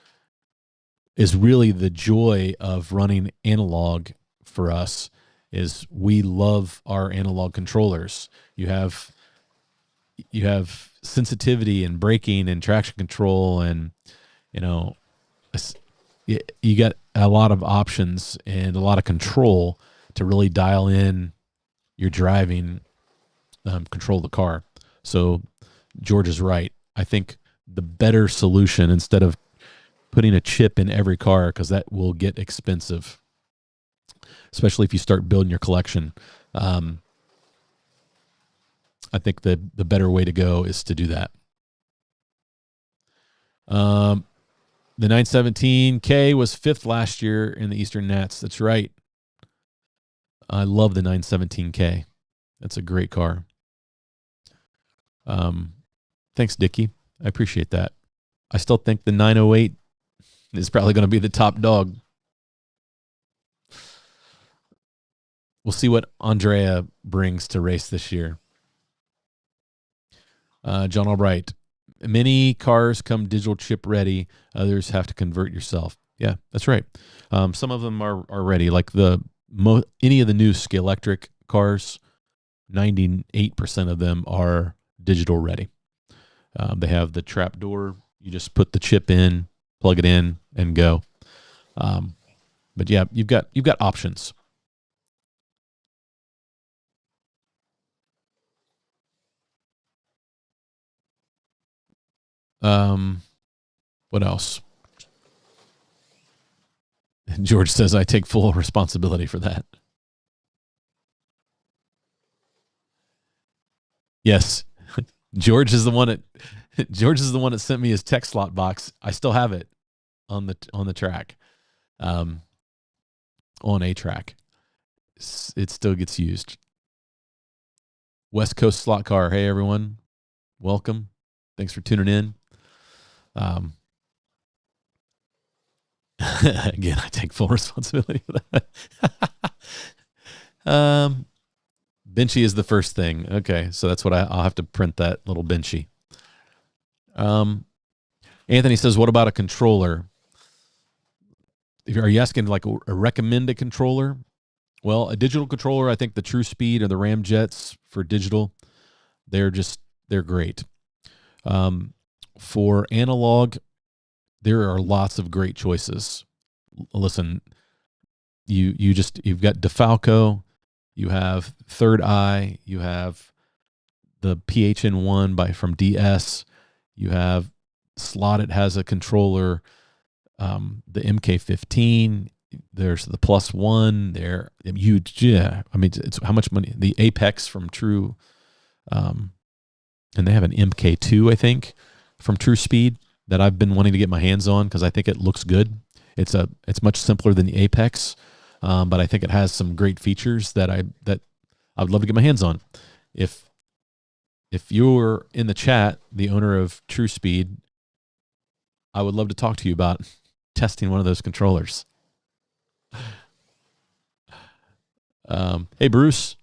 is really the joy of running analog for us. Is we love our analog controllers. You have sensitivity and braking and traction control, and you got a lot of options and a lot of control to really dial in your driving, control the car. So George is right. I think the better solution, instead of putting a chip in every car, because that will get expensive, especially if you start building your collection. I think the better way to go is to do that. The 917K was 5th last year in the Eastern Nats. That's right. I love the 917K. That's a great car. Thanks, Dickie. I appreciate that. I still think the 908 is probably going to be the top dog. We'll see what Andrea brings to race this year. John Albright. Many cars come digital chip ready. Others have to convert yourself. Yeah, that's right. Some of them are ready. Like any of the new Scalextric cars, 98% of them are digital ready. They have the trap door. You just put the chip in, plug it in, and go. But yeah, you've got options. What else? George says I take full responsibility for that. Yes, George is the one that sent me his tech slot box. I still have it on the track, on a track. It still gets used. West Coast Slot Car. Hey everyone, welcome. Thanks for tuning in. Again, I take full responsibility for that. Benchy is the first thing. Okay, so that's what I'll have to print that little Benchy. Anthony says, what about a controller? Are you asking like a recommended controller? Well, a digital controller, I think the True Speed or the Ramjets for digital, they're great. For analog, there are lots of great choices. Listen, you've got DeFalco, you have Third Eye, you have the PHN1 from DS, you have Slotted has a controller, the MK15, there's the Plus One, they're huge. Yeah, I mean, it's how much money? The Apex from True, and they have an MK2, I think, from True Speed that I've been wanting to get my hands on because I think it looks good. It's much simpler than the Apex, but I think it has some great features that I would love to get my hands on. If you're in the chat, the owner of True Speed, I would love to talk to you about testing one of those controllers. Hey, Bruce.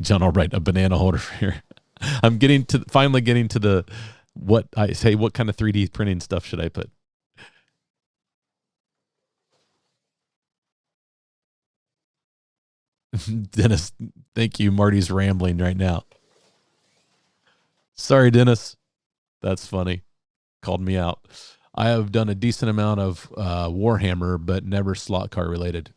John Albright, a banana holder for here. I'm finally getting to the what I say. What kind of 3D printing stuff should I put? Dennis, thank you. Marty's rambling right now. Sorry, Dennis. That's funny. Called me out. I have done a decent amount of Warhammer, but never slot car related.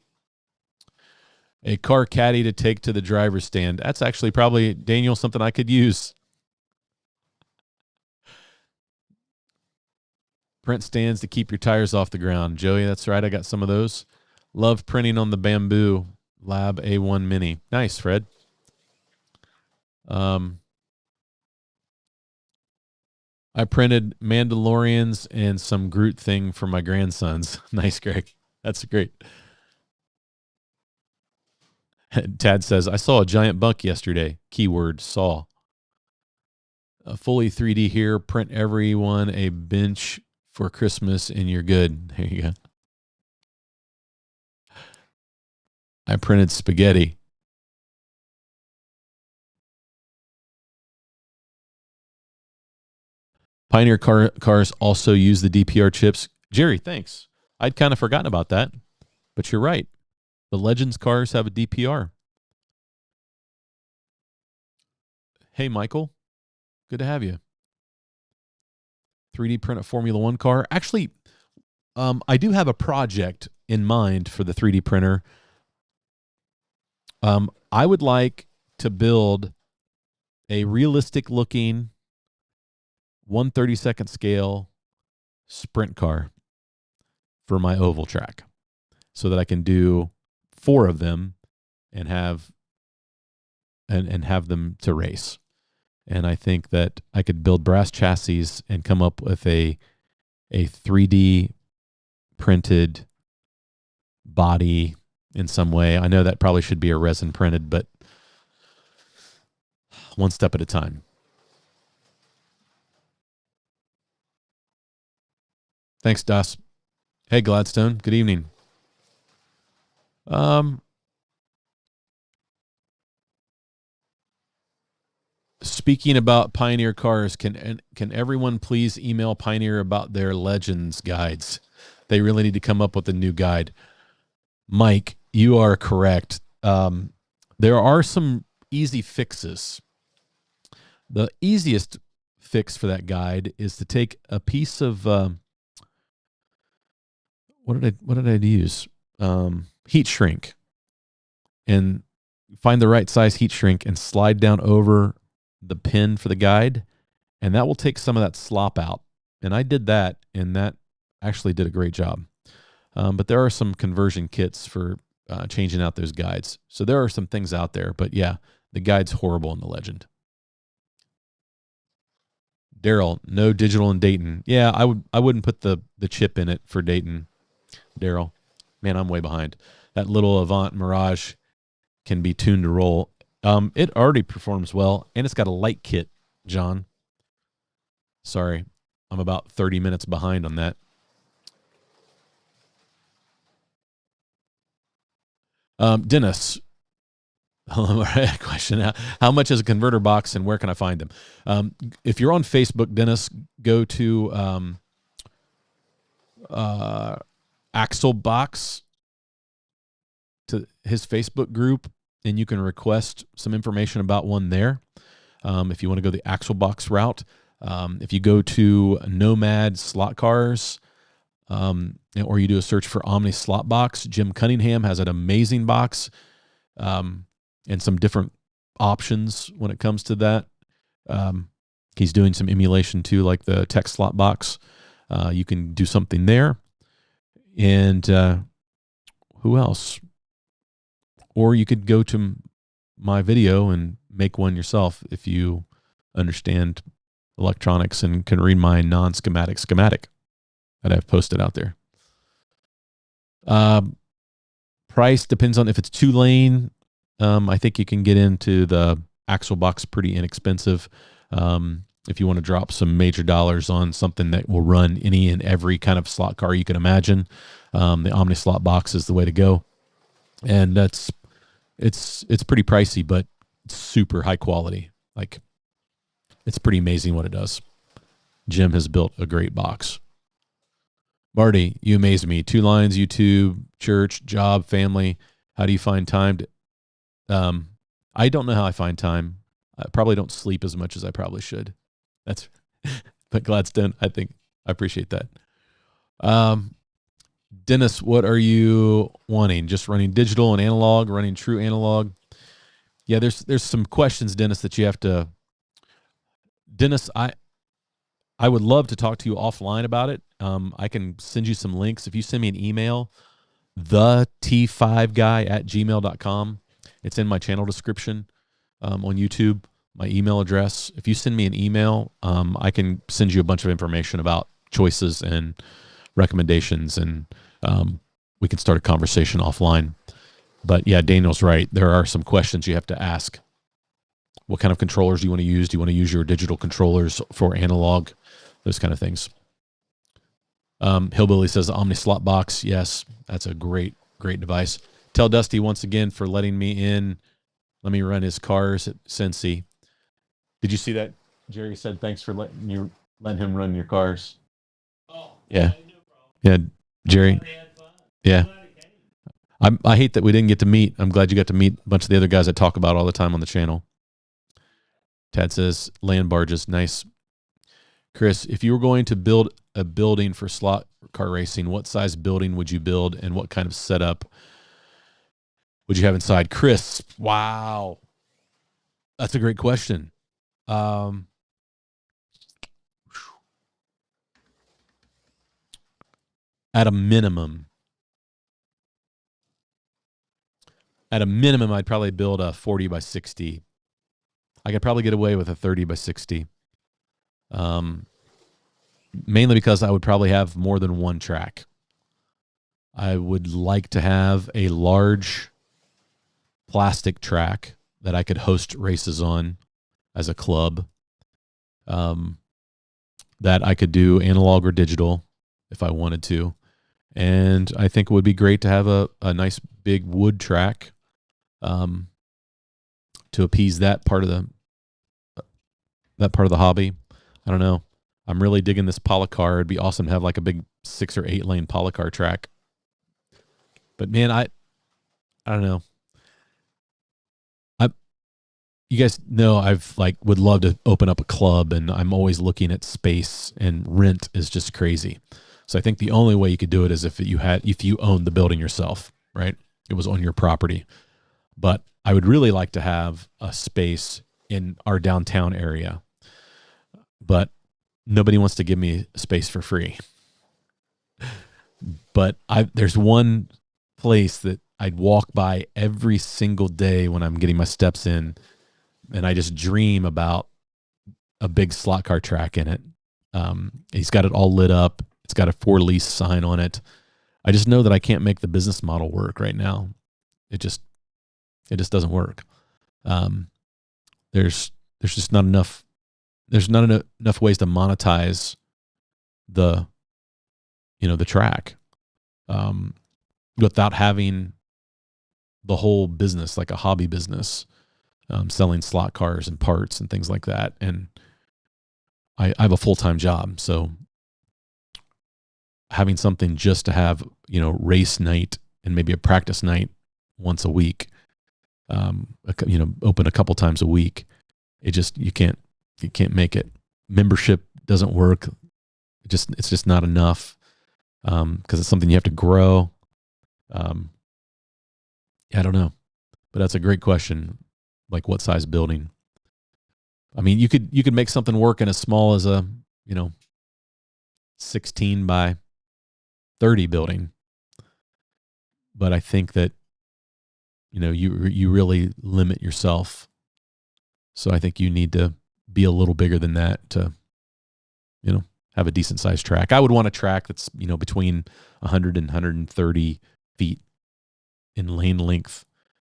A car caddy to take to the driver's stand. That's actually probably, Daniel, something I could use. Print stands to keep your tires off the ground. Joey, that's right. I got some of those. Love printing on the Bamboo Lab A1 Mini. Nice, Fred. I printed Mandalorians and some Groot thing for my grandsons. Nice, Greg. That's great. Tad says, I saw a giant buck yesterday. Keyword, saw. Fully 3D here. Print everyone a bench for Christmas and you're good. There you go. I printed spaghetti. Pioneer cars also use the DPR chips. Jerry, thanks. I'd kind of forgotten about that, but you're right. The Legends cars have a DPR. Hey, Michael. Good to have you. 3D print a Formula One car. Actually, I do have a project in mind for the 3D printer. I would like to build a realistic looking 1/32 scale sprint car for my oval track so that I can do 4 of them and have them to race. And I think that I could build brass chassis and come up with a 3D printed body in some way. I know that probably should be a resin printed, but one step at a time. Thanks, Das. Hey, Gladstone. Good evening. Speaking about Pioneer cars, can everyone please email Pioneer about their Legends guides? They really need to come up with a new guide. Mike, you are correct. There are some easy fixes. The easiest fix for that guide is to take a piece of what did I use? Heat shrink, and find the right size heat shrink and slide down over the pin for the guide, and that will take some of that slop out. And I did that, and that actually did a great job. But there are some conversion kits for changing out those guides. So there are some things out there, but yeah, the guide's horrible in the Legend. Daryl, no digital in Dayton. Yeah, I wouldn't put the chip in it for Dayton, Daryl. Man, I'm way behind. That little Avant Mirage can be tuned to roll. It already performs well, and it's got a light kit, John. Sorry, I'm about 30 minutes behind on that. Dennis, question: how much is a converter box, and where can I find them? If you're on Facebook, Dennis, go to Axel Box, to his Facebook group, and you can request some information about one there. If you want to go the Axel Box route, if you go to Nomad Slot Cars, or you do a search for Omni Slot Box, Jim Cunningham has an amazing box, and some different options when it comes to that. He's doing some emulation too, like the Tech Slot Box. You can do something there. And who else? Or you could go to my video and make one yourself if you understand electronics and can read my non-schematic schematic that I've posted out there. Price depends on if it's 2-lane. I think you can get into the Axle Box pretty inexpensive. If you want to drop some major dollars on something that will run any and every kind of slot car you can imagine, the Omni Slot Box is the way to go. And it's pretty pricey, but super high quality. Like, it's pretty amazing what it does. Jim has built a great box. Marty, you amaze me. 2 lines, YouTube, church, job, family. How do you find time to, I don't know how I find time. I probably don't sleep as much as I probably should. But Gladstone, I appreciate that. Dennis, what are you wanting? Just running digital and analog, running true analog? Yeah, there's some questions, Dennis, that you have to. Dennis, I would love to talk to you offline about it. I can send you some links. If you send me an email, the t5guy@gmail.com. It's in my channel description on YouTube, my email address. If you send me an email, I can send you a bunch of information about choices and recommendations, and we can start a conversation offline. But yeah, Daniel's right. There are some questions you have to ask. What kind of controllers do you want to use? Do you want to use your digital controllers for analog? Those kind of things. Hillbilly says the Omni slot box. Yes, that's a great device. Tell Dusty once again for letting me in. Let me run his cars at Cincy. Did you see that? Jerry said thanks for letting him run your cars. Oh, yeah. Yeah, Jerry. Yeah. I hate that we didn't get to meet. I'm glad you got to meet a bunch of the other guys I talk about all the time on the channel. Tad says land barges. Nice. Chris, if you were going to build a building for slot car racing, what size building would you build and what kind of setup would you have inside? Chris, wow. That's a great question. At a minimum, I'd probably build a 40 by 60. I could probably get away with a 30 by 60. Mainly because I would probably have more than one track. I would like to have a large plastic track that I could host races on as a club, that I could do analog or digital if I wanted to. And I think it would be great to have a nice big wood track to appease that part of the hobby. I don't know. I'm really digging this Policar. It'd be awesome to have like a big 6 or 8 lane Policar track. But man, I don't know. You guys know I've would love to open up a club, and I'm always looking at space, and rent is just crazy. So I think the only way you could do it is if you owned the building yourself, right? It was on your property. But I would really like to have a space in our downtown area. But nobody wants to give me space for free. But there's one place that I'd walk by every single day when I'm getting my steps in, and I just dream about a big slot car track in it. He's got it all lit up. It's got a for lease sign on it. I just know that I can't make the business model work right now. It just doesn't work. There's just not enough. There's not enough ways to monetize the track, without having the whole business, like a hobby business, selling slot cars and parts and things like that. And I have a full-time job. So having something just to have, race night and maybe a practice night once a week, open a couple times a week, you can't make it. Membership doesn't work. It's just not enough. Cause it's something you have to grow. I don't know, but that's a great question. Like, what size building? I mean, you could make something work in as small as a 16 by 30 building, but I think that you really limit yourself. So I think you need to be a little bigger than that to have a decent sized track. I would want a track that's between 100 and 130 feet in lane length.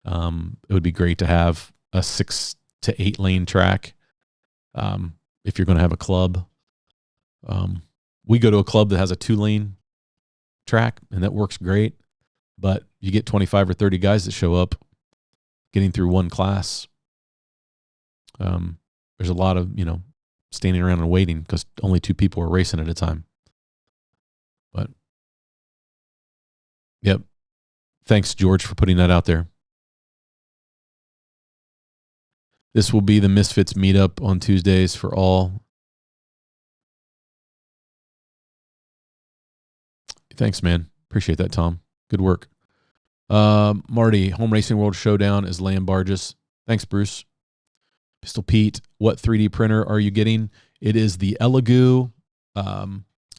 It would be great to have a 6 to 8 lane track. If you're going to have a club, we go to a club that has a 2 lane track, and that works great. But you get 25 or 30 guys that show up getting through one class. there's a lot of, standing around and waiting because only 2 people are racing at a time. But, yep. Thanks, George, for putting that out there. This will be the Misfits meetup on Tuesdays for all. Thanks, man. Appreciate that, Tom. Good work. Marty, Home Racing World Showdown is Land Barges. Thanks, Bruce. Pistol Pete, what 3D printer are you getting? It is the Elegoo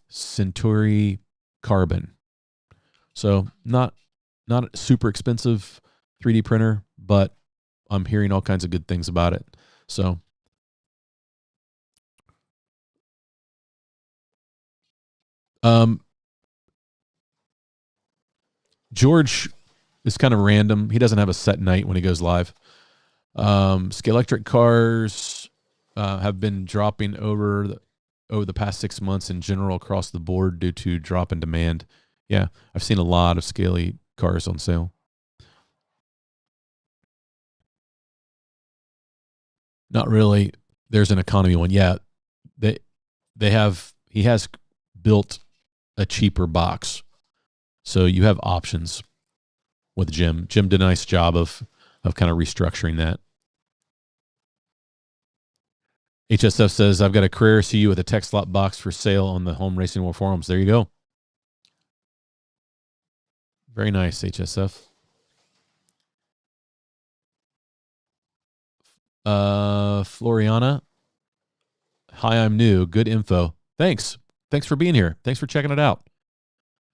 Centauri Carbon. So not a super expensive 3D printer, but I'm hearing all kinds of good things about it. So George is kind of random. He doesn't have a set night when he goes live. Scalextric cars have been dropping over the past 6 months in general across the board due to drop in demand. Yeah, I've seen a lot of Scaly cars on sale. Not really. There's an economy one. Yeah, he has built a cheaper box, so you have options with Jim. Jim did a nice job of kind of restructuring that. HSF says, I've got a career CU with a tech slot box for sale on the Home Racing World forums. There you go. Very nice, HSF. Floriana. Hi, I'm new. Good info. Thanks. Thanks for being here. Thanks for checking it out.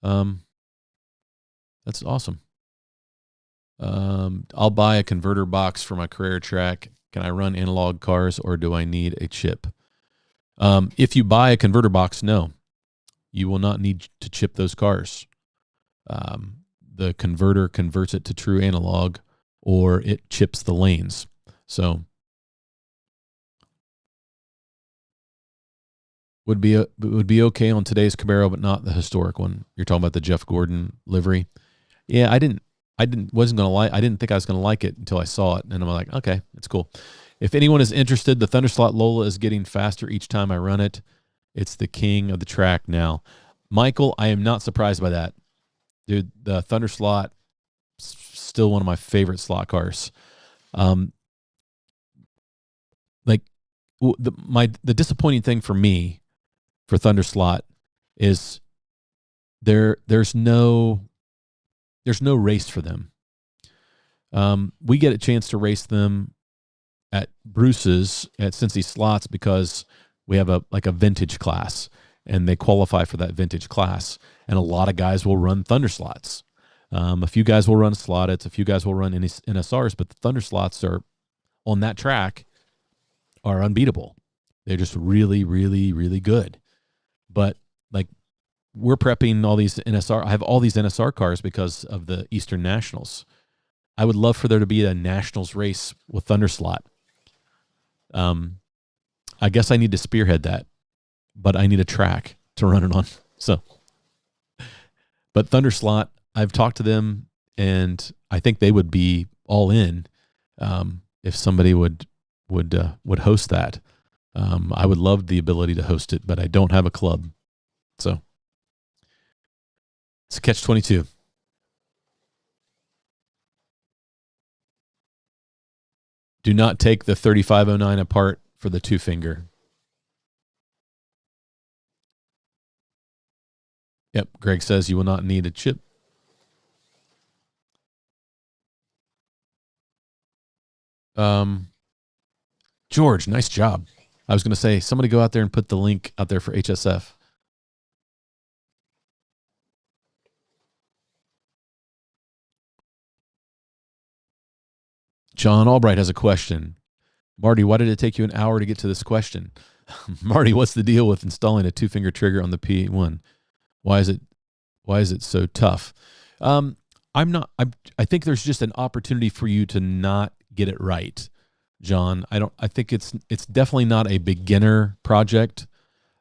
That's awesome. I'll buy a converter box for my Carrera Track. Can I run analog cars or do I need a chip? If you buy a converter box, no. You will not need to chip those cars. The converter converts it to true analog or it chips the lanes. So would be okay on today's Camaro, but not the historic one. You're talking about the Jeff Gordon livery. Yeah, I didn't think I was gonna like it until I saw it, and I'm like, okay, it's cool. If anyone is interested, the Thunderslot Lola is getting faster each time I run it. It's the king of the track now. Michael, I am not surprised by that. Dude, the Thunderslot, still one of my favorite slot cars. The disappointing thing for me for Thunderslot is there's no race for them. We get a chance to race them at Bruce's at Cincy Slots because we have a vintage class and they qualify for that vintage class. And a lot of guys will run Thunderslots. A few guys will run Slotteds, a few guys will run NSRs, but the Thunderslots are on that track are unbeatable. They're just really, really, really good. But we're prepping all these NSR. I have all these NSR cars because of the Eastern Nationals. I would love for there to be a Nationals race with Thunderslot. I guess I need to spearhead that, but I need a track to run it on. So, but Thunderslot, I've talked to them, and I think they would be all in if somebody would host that. I would love the ability to host it, but I don't have a club, so it's a catch-22. Do not take the 3509 apart for the 2-finger. Yep, Greg says you will not need a chip. George, nice job. I was going to say, somebody go out there and put the link out there for HSF. John Albright has a question. Marty, why did it take you an hour to get to this question? Marty, what's the deal with installing a 2-finger trigger on the P1? Why is it so tough? I think there's just an opportunity for you to not get it right, John. I think it's definitely not a beginner project.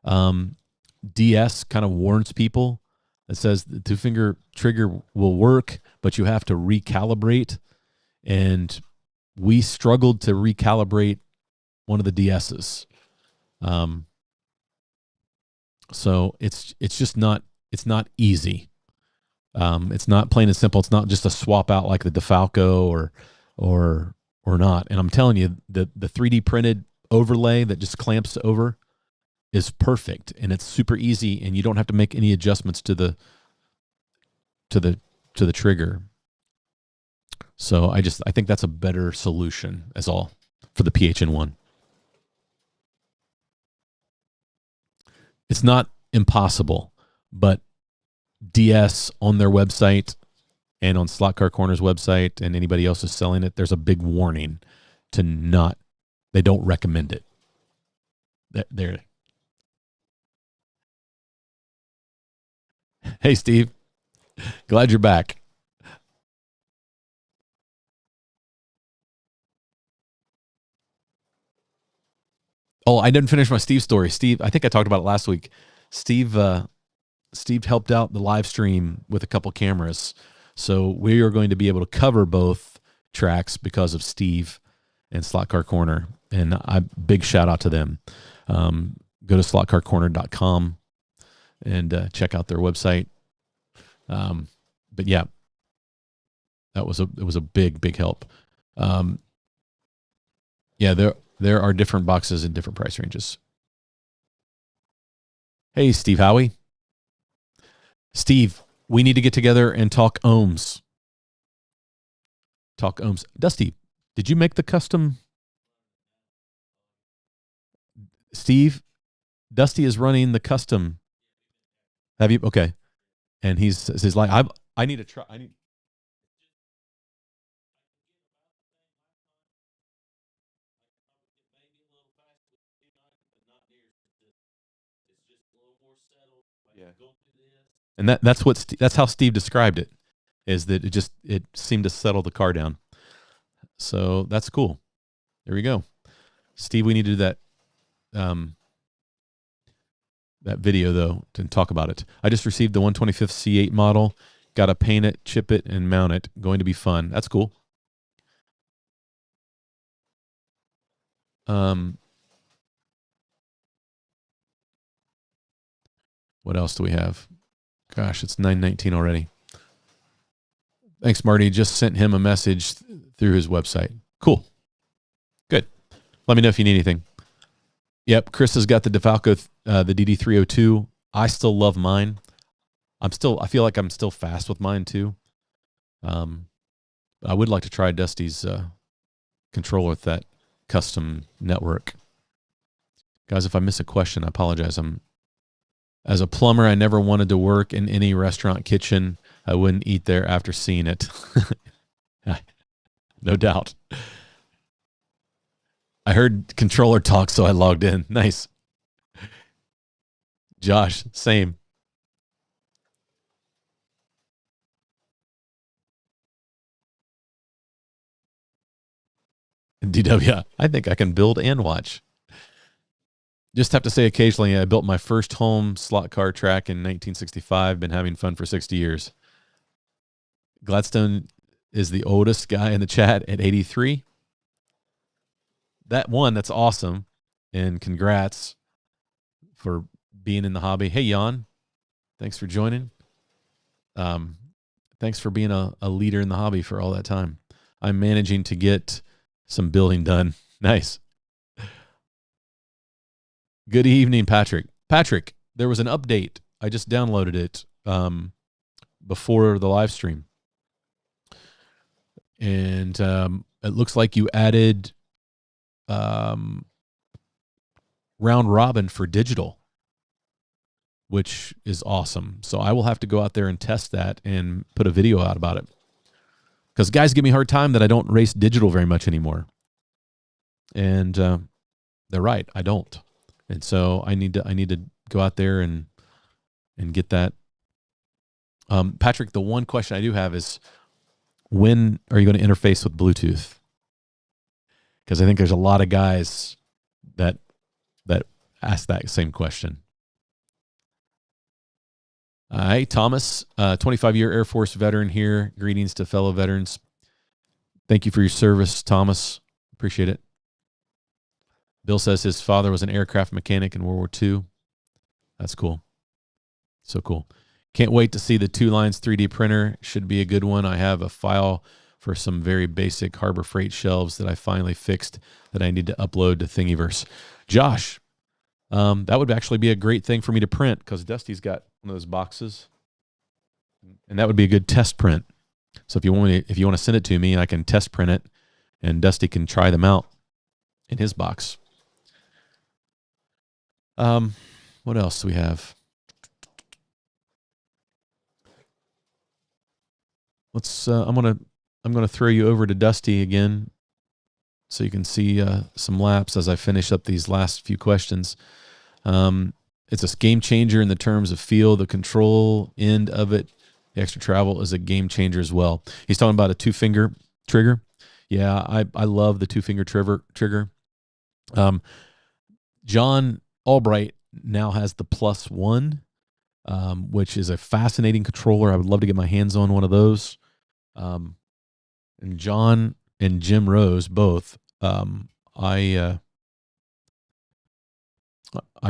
DS kind of warns people. It says the 2-finger trigger will work, but you have to recalibrate. And we struggled to recalibrate the DSs. So it's just not easy. It's not plain and simple. It's not just a swap out like the DeFalco or not. And I'm telling you, the 3D printed overlay that just clamps over is perfect, and it's super easy, and you don't have to make any adjustments to the trigger. So I think that's a better solution as all for the PHN1. It's not impossible, but DS on their website and on Slot Car Corner's website and anybody else is selling it, there's a big warning to not, they don't recommend it. There. Hey, Steve. Glad you're back. Oh, I didn't finish my Steve story. Steve, I think I talked about it last week. Steve helped out the live stream with a couple cameras. So we are going to be able to cover both tracks because of Steve and Slot Car Corner. And big shout out to them. Go to slotcarcorner.com and check out their website. But yeah, it was a big help. Yeah, there are different boxes in different price ranges. Hey, Steve Howie. Steve, we need to get together and talk ohms. Dusty, did you make the custom? Steve, Dusty is running the custom. Have you? Okay. And he's like, I need to try. Yeah. And that's how Steve described it, is that it seemed to settle the car down. So that's cool. There we go. Steve, we need to do that that video though to talk about it. I just received the 125th C8 model. Got to paint it, chip it, and mount it. Going to be fun. That's cool. What else do we have? Gosh, it's 9:19 already. Thanks, Marty. Just sent him a message through his website. Cool. Good. Let me know if you need anything. Yep, Chris has got the DeFalco, the DD302. I still love mine. I feel like I'm still fast with mine too. I would like to try Dusty's controller with that custom network. Guys, if I miss a question, I apologize. As a plumber, I never wanted to work in any restaurant kitchen. I wouldn't eat there after seeing it. No doubt. I heard controller talk, so I logged in. Nice. Josh, same. DW, I think I can build and watch. Just have to say occasionally, I built my first home slot car track in 1965. Been having fun for 60 years. Gladstone is the oldest guy in the chat at 83. That's awesome. And congrats for being in the hobby. Hey, Jan, thanks for joining. Thanks for being a leader in the hobby for all that time. I'm managing to get some building done. Nice. Good evening, Patrick. Patrick, there was an update. I just downloaded it before the live stream. And it looks like you added round robin for digital, which is awesome. So I will have to go out there and test that and put a video out about it. Because guys give me a hard time that I don't race digital very much anymore. And they're right, I don't. And so I need to go out there and get that. Patrick, the one question I do have is, when are you going to interface with Bluetooth? Because I think there's a lot of guys that ask that same question. Hi, Thomas, 25-year Air Force veteran here. Greetings to fellow veterans. Thank you for your service, Thomas. Appreciate it. Bill says his father was an aircraft mechanic in World War II. That's cool. So cool. Can't wait to see the Two Lines 3D printer. Should be a good one. I have a file for some very basic Harbor Freight shelves that I finally fixed that I need to upload to Thingiverse. Josh, that would actually be a great thing for me to print because Dusty's got one of those boxes, and that would be a good test print. So if you want to send it to me, I can test print it, and Dusty can try them out in his box. What else do we have? Let's. I'm gonna throw you over to Dusty again, so you can see some laps as I finish up these last few questions. It's a game changer in the terms of feel. The control end of it, the extra travel, is a game changer as well. He's talking about a 2-finger trigger. Yeah, I love the 2-finger trigger. John Albright now has the +1, which is a fascinating controller. I would love to get my hands on one of those. And John and Jim Rose both. I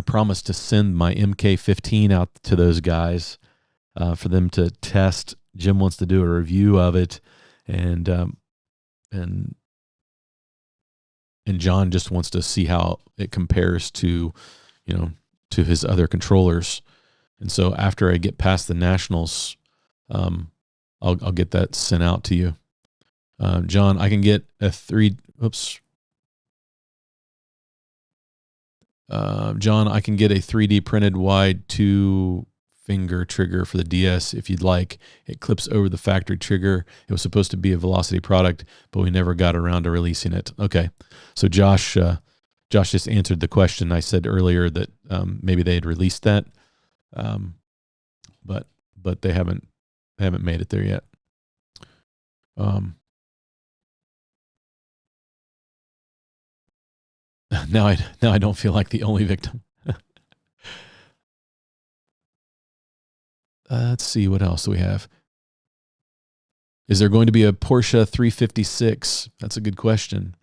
promised to send my MK15 out to those guys for them to test. Jim wants to do a review of it, and John just wants to see how it compares to, to his other controllers. And so after I get past the Nationals, I'll get that sent out to you. John, I can get a John, I can get a 3D printed wide 2-finger trigger for the DS if you'd like. It clips over the factory trigger. It was supposed to be a Velocity product, but we never got around to releasing it. Okay, so Josh just answered the question. I said earlier that maybe they had released that, but they haven't made it there yet. Now I don't feel like the only victim. Let's see, what else do we have? Is there going to be a Porsche 356? That's a good question.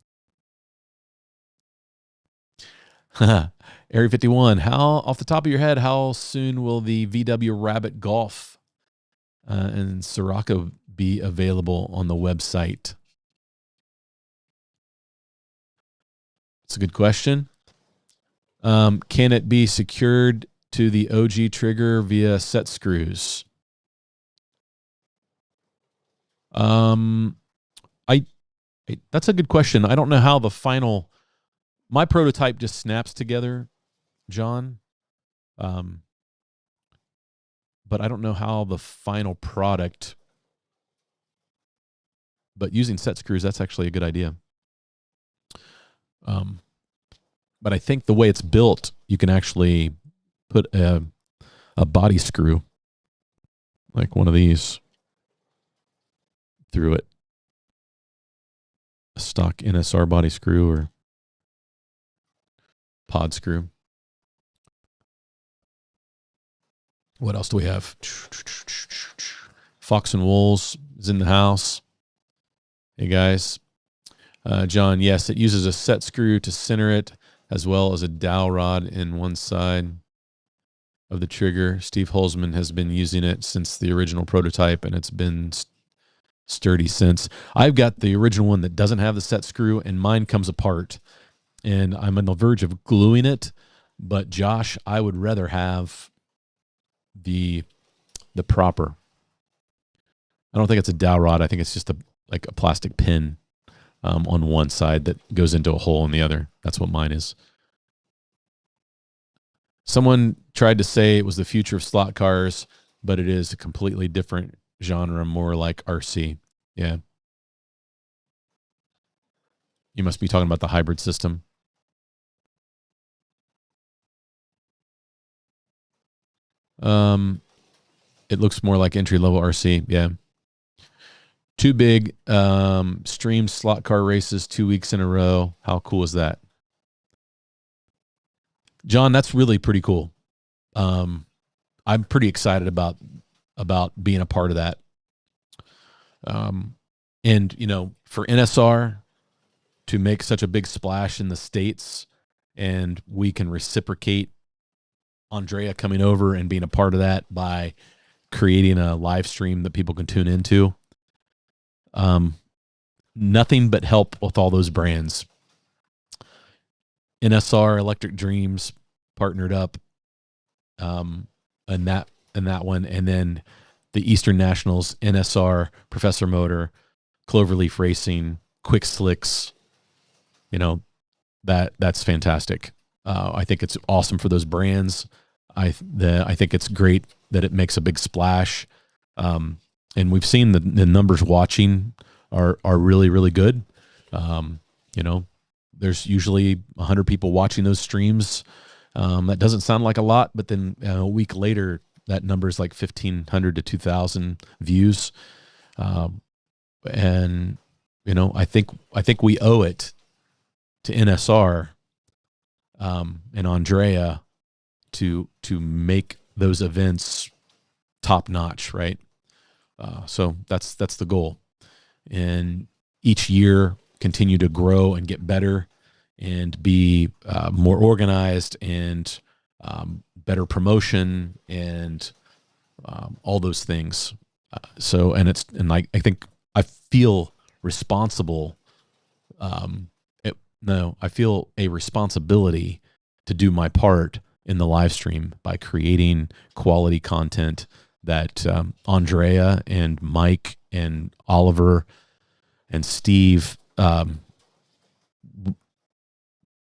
Area 51, off the top of your head, how soon will the VW Rabbit Golf and Sirocco be available on the website? That's a good question. Can it be secured to the OG trigger via set screws? That's a good question. I don't know how my prototype just snaps together, John. But I don't know how the final product, but using set screws, that's actually a good idea. But I think the way it's built, you can actually put a body screw, like one of these, through it. A stock NSR body screw or pod screw. What else do we have? Fox and Wolves is in the house. Hey, guys. John, yes, it uses a set screw to center it, as well as a dowel rod in one side of the trigger. Steve Holzman has been using it since the original prototype, and it's been sturdy since. I've got the original one that doesn't have the set screw, and mine comes apart, and I'm on the verge of gluing it. But Josh, I would rather have the proper. I don't think it's a dowel rod. I think it's just like a plastic pin on one side that goes into a hole in the other. That's what mine is. Someone tried to say it was the future of slot cars, but it is a completely different genre, more like RC. Yeah. You must be talking about the hybrid system. It looks more like entry-level RC. Yeah. Too big. Stream slot car races 2 weeks in a row. How cool is that? John, that's really pretty cool. I'm pretty excited about being a part of that. And, for NSR to make such a big splash in the States and we can reciprocate Andrea coming over and being a part of that by creating a live stream that people can tune into. Nothing but help with all those brands. NSR Electric Dreams partnered up in that one, and then the Eastern Nationals, NSR, Professor Motor, Cloverleaf Racing, Quick Slicks. That's fantastic. I think it's awesome for those brands. I think it's great that it makes a big splash. And we've seen the numbers watching are really, really good. There's usually 100 people watching those streams. That doesn't sound like a lot, but then a week later, that number is like 1,500 to 2,000 views. And I think we owe it to NSR and Andrea to make those events top notch, right? So that's the goal, and each year continue to grow and get better and be more organized and better promotion and all those things. I think I feel responsible. I feel a responsibility to do my part in the live stream by creating quality content that Andrea and Mike and Oliver and Steve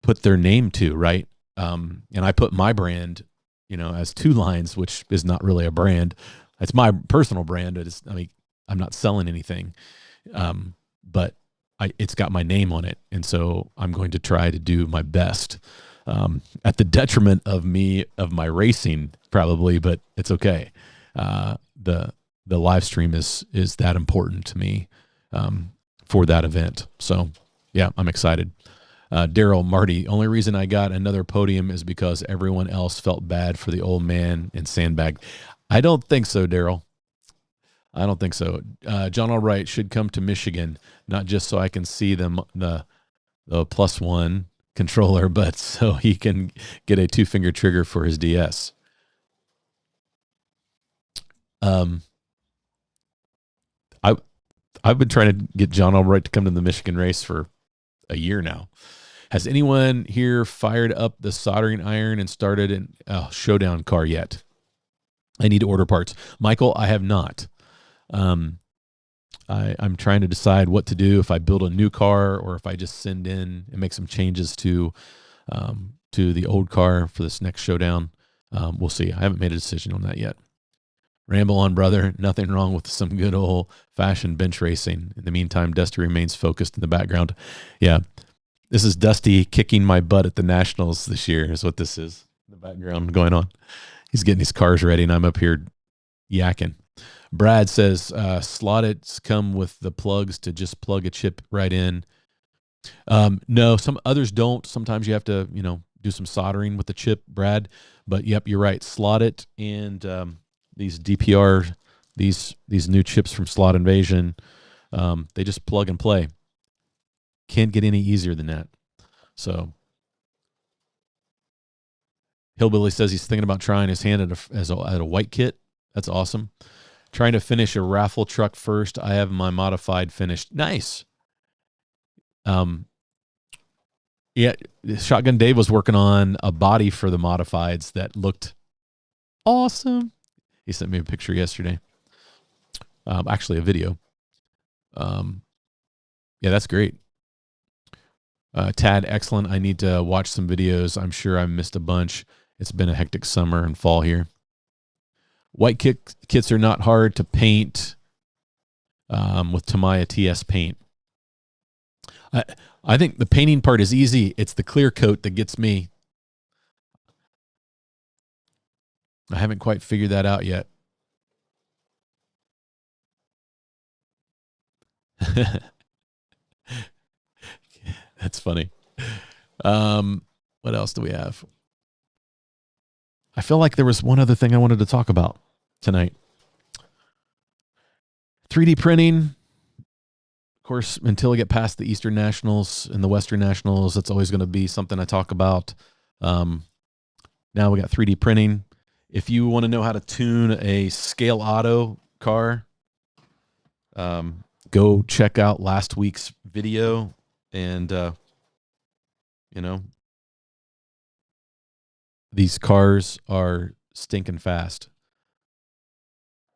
put their name to, right? And I put my brand, as Two Lines, which is not really a brand. It's my personal brand. I'm not selling anything, but it's got my name on it, and so I'm going to try to do my best, at the detriment of my racing probably, but it's okay. The live stream is that important to me for that event. So yeah, I'm excited. Daryl, Marty, only reason I got another podium is because everyone else felt bad for the old man and sandbagged. I don't think so, Daryl. I don't think so. John Albright should come to Michigan, not just so I can see the +1 controller, but so he can get a 2-finger trigger for his DS. I've been trying to get John Albright to come to the Michigan race for a year now. Has anyone here fired up the soldering iron and started a showdown car yet? I need to order parts. Michael, I have not. I'm trying to decide what to do, if I build a new car or if I just send in and make some changes to the old car for this next showdown. We'll see. I haven't made a decision on that yet. Ramble on, brother. Nothing wrong with some good old-fashioned bench racing. In the meantime, Dusty remains focused in the background. Yeah, this is Dusty kicking my butt at the Nationals this year is what this is in the background going on. He's getting his cars ready, and I'm up here yakking. Brad says, slotteds come with the plugs to just plug a chip right in. No, some others don't. Sometimes you have to, do some soldering with the chip, Brad. But yep, you're right. Slot it, and these DPR, these new chips from Slot Invasion, they just plug and play. Can't get any easier than that. So Hillbilly says he's thinking about trying his hand at a white kit. That's awesome. Trying to finish a raffle truck first. I have my modified finished. Nice. Yeah, Shotgun Dave was working on a body for the modifieds that looked awesome. He sent me a picture yesterday. Actually, a video. Yeah, that's great. Tad, excellent. I need to watch some videos. I'm sure I missed a bunch. It's been a hectic summer and fall here. White kits are not hard to paint with Tamiya TS paint. I think the painting part is easy. It's the clear coat that gets me. I haven't quite figured that out yet. That's funny. What else do we have? I feel like there was one other thing I wanted to talk about tonight. 3D printing. Of course, until we get past the Eastern Nationals and the Western Nationals, that's always going to be something I talk about. Now we got 3D printing. If you want to know how to tune a scale auto car, go check out last week's video. And, these cars are stinking fast.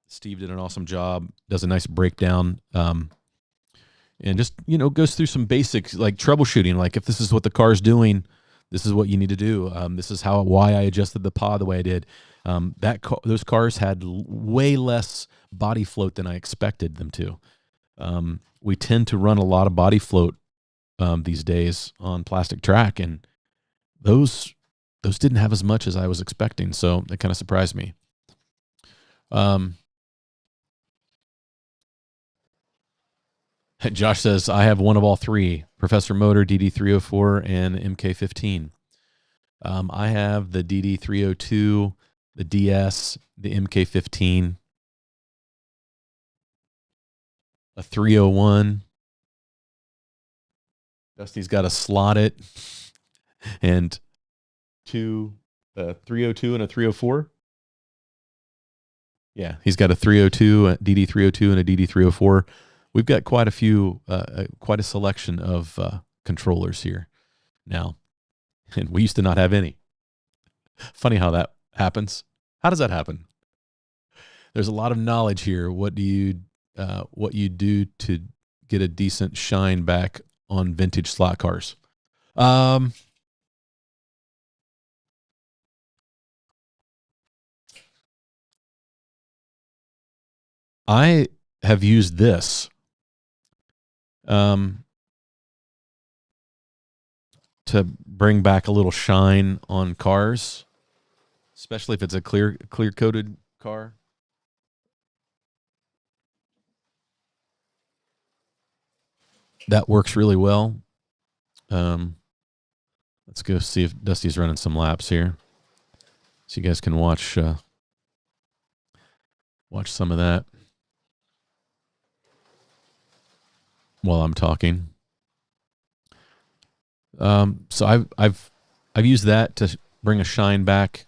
Steve did an awesome job, does a nice breakdown, and just, goes through some basics like troubleshooting. Like if this is what the car's doing, this is what you need to do. This is why I adjusted the pod the way I did. Those cars had way less body float than I expected them to. We tend to run a lot of body float these days on plastic track, and those didn't have as much as I was expecting, so that kind of surprised me. Josh says, I have one of all three, Professor Motor, DD304, and MK15. I have the DD302, the DS, the MK15, a 301. Dusty's got a slotted and a 302 and a 304. Yeah, he's got a 302, a DD302, and a DD304. We've got quite a selection of controllers here now, and we used to not have any. Funny how that happens. How does that happen? There's a lot of knowledge here. What you do to get a decent shine back on vintage slot cars? I have used this to bring back a little shine on cars, especially if it's a clear coated car. That works really well. Let's go see if Dusty's running some laps here, so you guys can watch some of that while I'm talking. So I've used that to bring a shine back.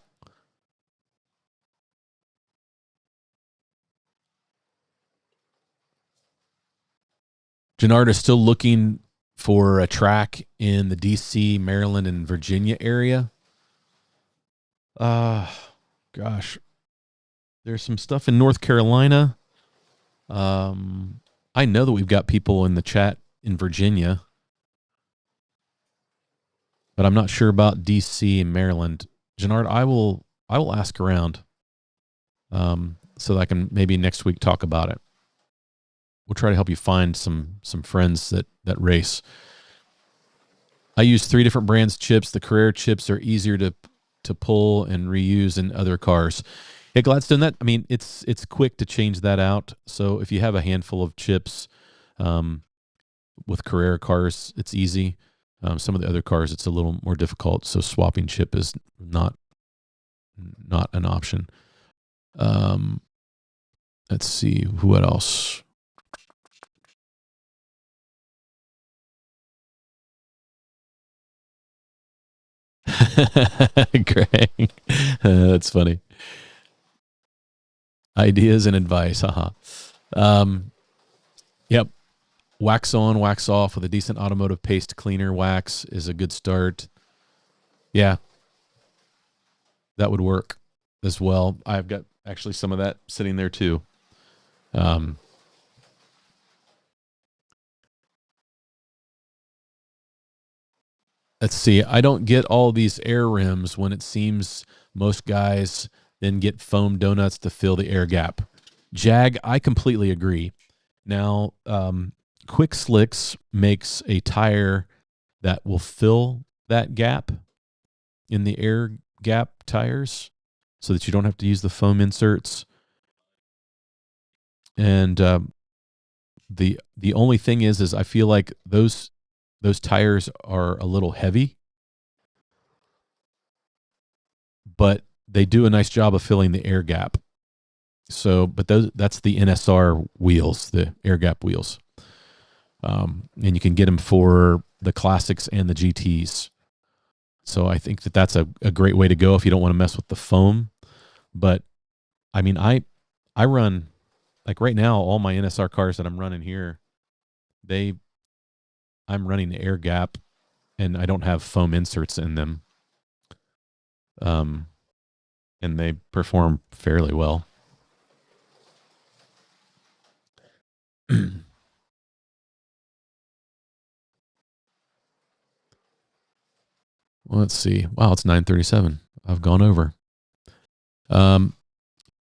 Gennard is still looking for a track in the DC, Maryland, and Virginia area. Gosh, there's some stuff in North Carolina. I know that we've got people in the chat in Virginia, but I'm not sure about DC and Maryland. Gennard, I will ask around, so that I can maybe next week talk about it. We'll try to help you find some friends that race. I use 3 different brands chips. The Carrera chips are easier to pull and reuse in other cars. Yeah, Gladstone, it's quick to change that out. So if you have a handful of chips with Carrera cars, it's easy. Some of the other cars, it's a little more difficult. So swapping chip is not an option. Let's see, what else? Greg, that's funny. Ideas and advice, haha. Yep. Wax on, wax off with a decent automotive paste cleaner wax is a good start. Yeah, that would work as well. I've got actually some of that sitting there too. Let's see. I don't get all these air rims when it seems most guys then get foam donuts to fill the air gap. Jag, I completely agree. Now, Quick Slicks makes a tire that will fill that gap in the air gap tires so that you don't have to use the foam inserts. And the only thing is I feel like those tires are a little heavy, but they do a nice job of filling the air gap. So, but that's the NSR wheels, the air gap wheels. And you can get them for the classics and the GTs. So I think that that's a great way to go if you don't want to mess with the foam. But I mean, I run, like right now, all my NSR cars that I'm running here, I'm running the air gap, and I don't have foam inserts in them. And they perform fairly well. Well, let's see. Wow, it's 9:37. I've gone over.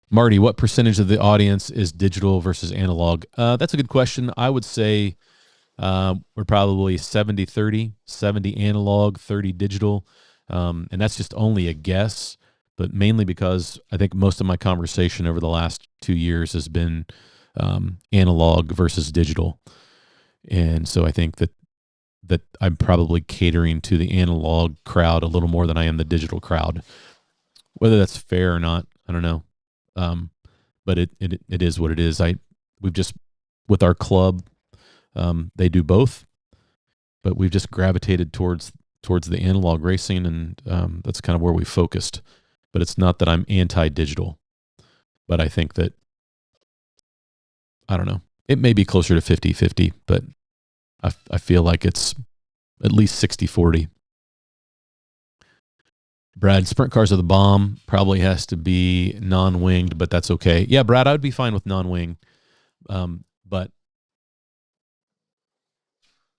Marty, what percentage of the audience is digital versus analog? That's a good question. I would say we're probably 70-30, 70 analog, 30 digital. And that's just only a guess, but mainly because I think most of my conversation over the last 2 years has been analog versus digital. And so I think that I'm probably catering to the analog crowd a little more than I am the digital crowd. Whether that's fair or not, I don't know. But it is what it is. We've just, with our club, they do both, but we've just gravitated towards the analog racing, and that's kind of where we focused. But it's not that I'm anti-digital, but I think that, I don't know, it may be closer to 50-50, but I feel like it's at least 60-40. Brad, sprint cars are the bomb. Probably has to be non-winged, but that's okay. Yeah, Brad, I would be fine with non-wing. But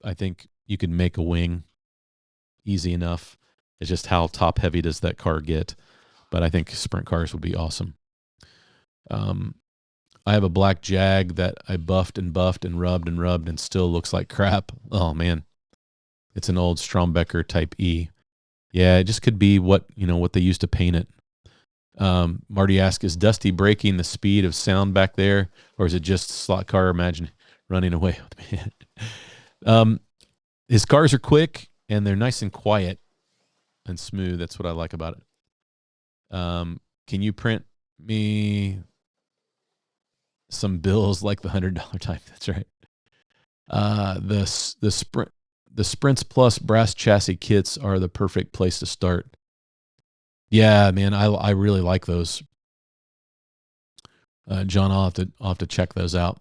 I think you can make a wing easy enough. It's just how top heavy does that car get? But I think sprint cars would be awesome. I have a black Jag that I buffed and rubbed and still looks like crap. Oh man, it's an old Strombecker Type E. Yeah, it just could be what they used to paint it. Marty asks, is Dusty breaking the speed of sound back there, or is it just slot car imagine running away with me? His cars are quick and they're nice and quiet and smooth. That's what I like about it. Can you print me some bills like the $100 type? That's right. The Sprints Plus brass chassis kits are the perfect place to start. Yeah, man, I really like those. John, I'll have to check those out.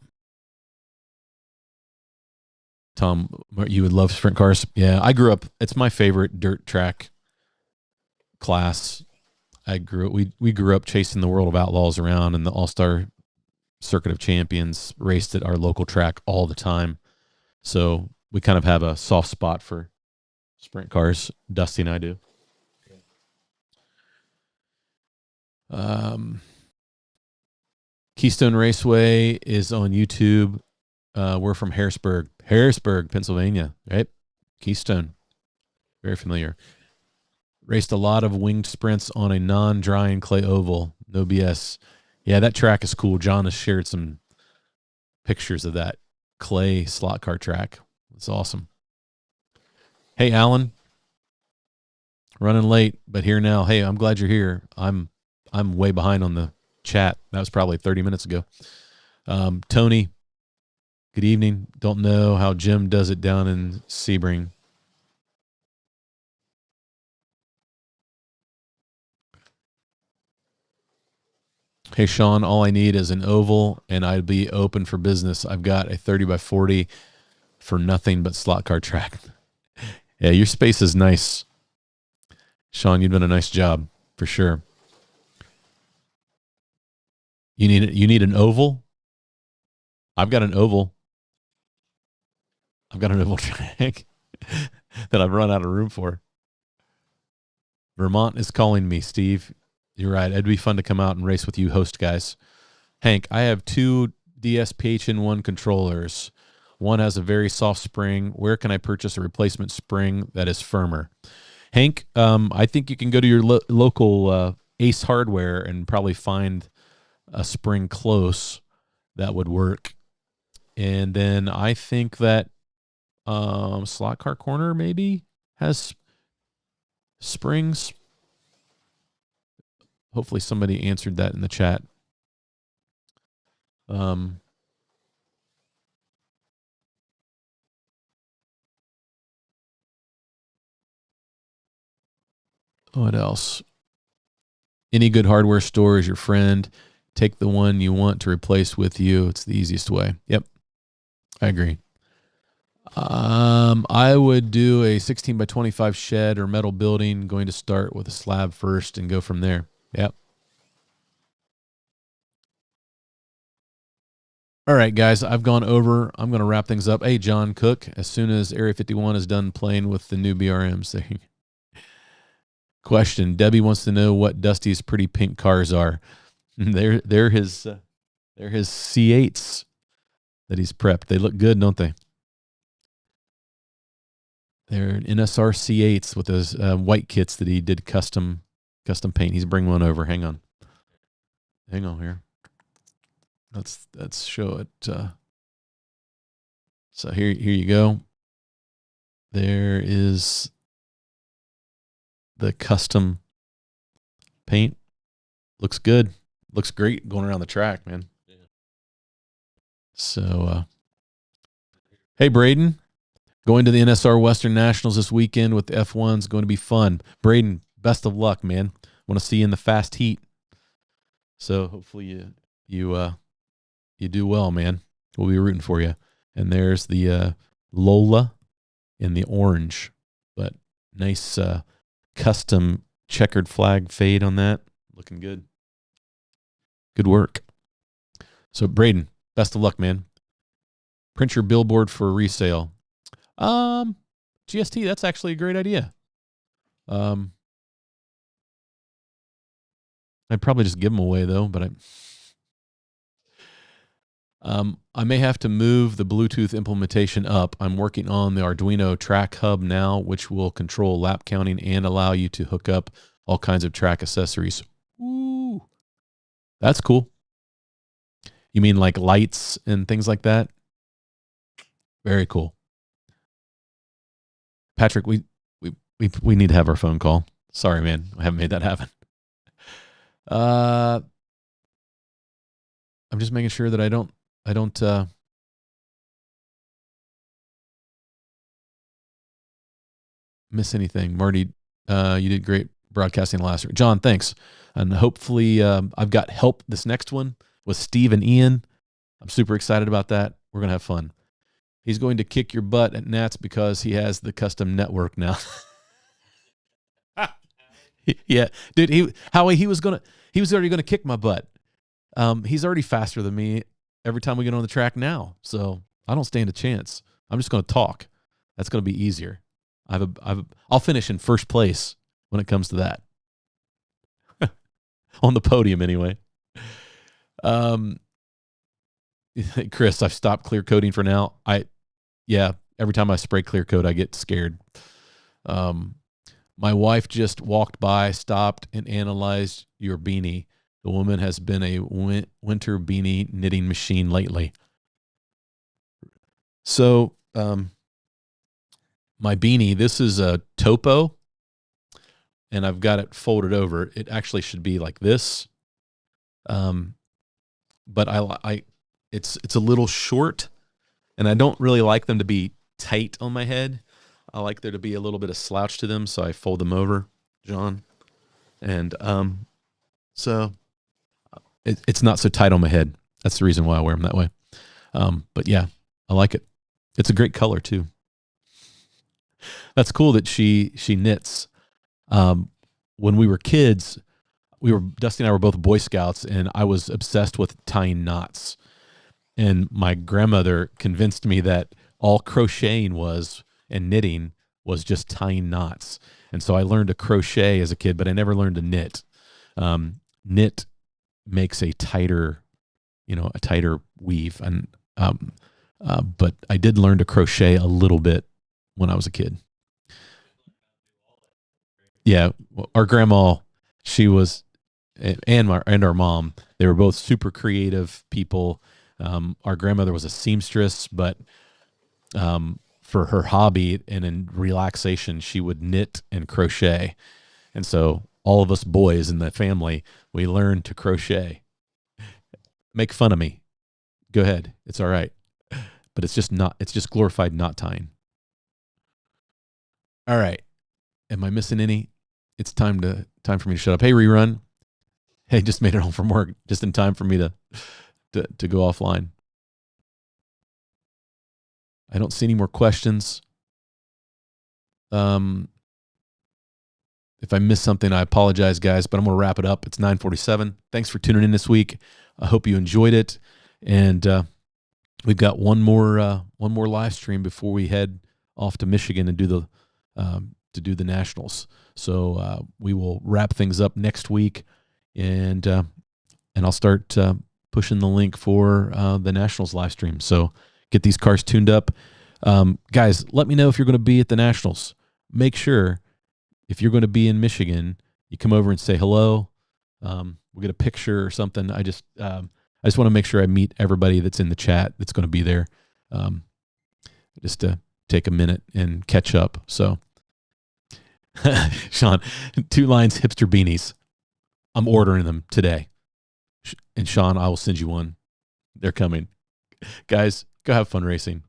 Tom, you would love sprint cars. Yeah, I grew up. It's my favorite dirt track class. We grew up chasing the World of Outlaws around, and the All-Star Circuit of Champions raced at our local track all the time. So we kind of have a soft spot for sprint cars. Dusty and I do. Keystone Raceway is on YouTube. We're from Harrisburg, Pennsylvania, right? Keystone, very familiar. Raced a lot of winged sprints on a non-drying clay oval. No BS. Yeah, that track is cool. John has shared some pictures of that clay slot car track. It's awesome. Hey, Alan. Running late, but here now. Hey, I'm glad you're here. I'm way behind on the chat. That was probably 30 minutes ago. Tony, good evening. Don't know how Jim does it down in Sebring. Hey, Sean, all I need is an oval, and I'd be open for business. I've got a 30x40 for nothing but slot car track. Yeah, your space is nice. Sean, you've done a nice job, for sure. You need an oval? I've got an oval. I've got an oval track that I've run out of room for. Vermont is calling me, Steve. You're right. It'd be fun to come out and race with you host guys. Hank, I have two DSPHN1 controllers. One has a very soft spring. Where can I purchase a replacement spring that is firmer? Hank, I think you can go to your local Ace Hardware and probably find a spring close that would work. And then I think that Slot Car Corner maybe has springs. Hopefully somebody answered that in the chat. What else? Any good hardware store is your friend. Take the one you want to replace with you. It's the easiest way. Yep, I agree. I would do a 16 by 25 shed or metal building, going to start with a slab first and go from there. Yep. All right, guys, I've gone over. I'm going to wrap things up. Hey, John Cook, as soon as Area 51 is done playing with the new BRMs. Question, Debbie wants to know what Dusty's pretty pink cars are. They're his C8s that he's prepped. They look good, don't they? They're NSR C8s with those white kits that he did custom paint. He's bringing one over. Hang on here. Let's show it. So here you go. There is the custom paint. Looks good. Looks great going around the track, man. Yeah. So, hey, Braden, going to the NSR Western Nationals this weekend with the F1's going to be fun. Braden, best of luck, man. Want to see you in the fast heat. So hopefully you do well, man. We'll be rooting for you. And there's the Lola in the orange, but nice custom checkered flag fade on that. Looking good. Good work. So Braden, best of luck, man. Print your billboard for resale. GST, that's actually a great idea. I'd probably just give them away though, but I may have to move the Bluetooth implementation up. I'm working on the Arduino track hub now, which will control lap counting and allow you to hook up all kinds of track accessories. Ooh, that's cool. You mean like lights and things like that? Very cool. Patrick, we need to have our phone call. Sorry, man. I haven't made that happen. I'm just making sure that I don't miss anything. Marty, you did great broadcasting last week. John, thanks. And hopefully I've got help this next one with Steve and Ian. I'm super excited about that. We're going to have fun. He's going to kick your butt at Nats because he has the custom network now. Yeah, dude, Howie, he was already going to kick my butt. He's already faster than me every time we get on the track now. So I don't stand a chance. I'm just going to talk. That's going to be easier. I'll finish in first place when it comes to that. On the podium anyway. Chris, I've stopped clear coating for now. Every time I spray clear coat, I get scared. My wife just walked by, stopped, and analyzed your beanie. The woman has been a winter beanie knitting machine lately. So, my beanie, this is a topo, and I've got it folded over. It actually should be like this. But it's a little short, and I don't really like them to be tight on my head. I like there to be a little bit of slouch to them, so I fold them over, John. And so it's not so tight on my head. That's the reason why I wear them that way. But yeah, I like it. It's a great color too. That's cool that she knits. When we were kids, Dusty and I were both Boy Scouts, and I was obsessed with tying knots. And my grandmother convinced me that all crocheting and knitting was just tying knots. And so I learned to crochet as a kid, but I never learned to knit. Knit makes a tighter weave. And but I did learn to crochet a little bit when I was a kid. Yeah, our grandma, she was, and our mom, they were both super creative people. Our grandmother was a seamstress, but for her hobby and in relaxation, she would knit and crochet. And so all of us boys in the family, we learned to crochet. Make fun of me. Go ahead. It's all right. But it's just glorified knot tying. All right. Am I missing any? it's time for me to shut up. Hey, Rerun. Hey, just made it home from work just in time for me to go offline. I don't see any more questions. If I missed something, I apologize, guys, but I'm going to wrap it up. It's 9:47. Thanks for tuning in this week. I hope you enjoyed it. And we've got one more live stream before we head off to Michigan and do the Nationals. So we will wrap things up next week, and I'll start pushing the link for the Nationals live stream. So get these cars tuned up. Guys, let me know if you're going to be at the Nationals. Make sure, if you're going to be in Michigan, you come over and say hello. We'll get a picture or something. I just want to make sure I meet everybody that's in the chat that's going to be there, just to take a minute and catch up. So, Sean, 2 Lines hipster beanies. I'm ordering them today. And Sean, I will send you one. They're coming. Guys, go have fun racing.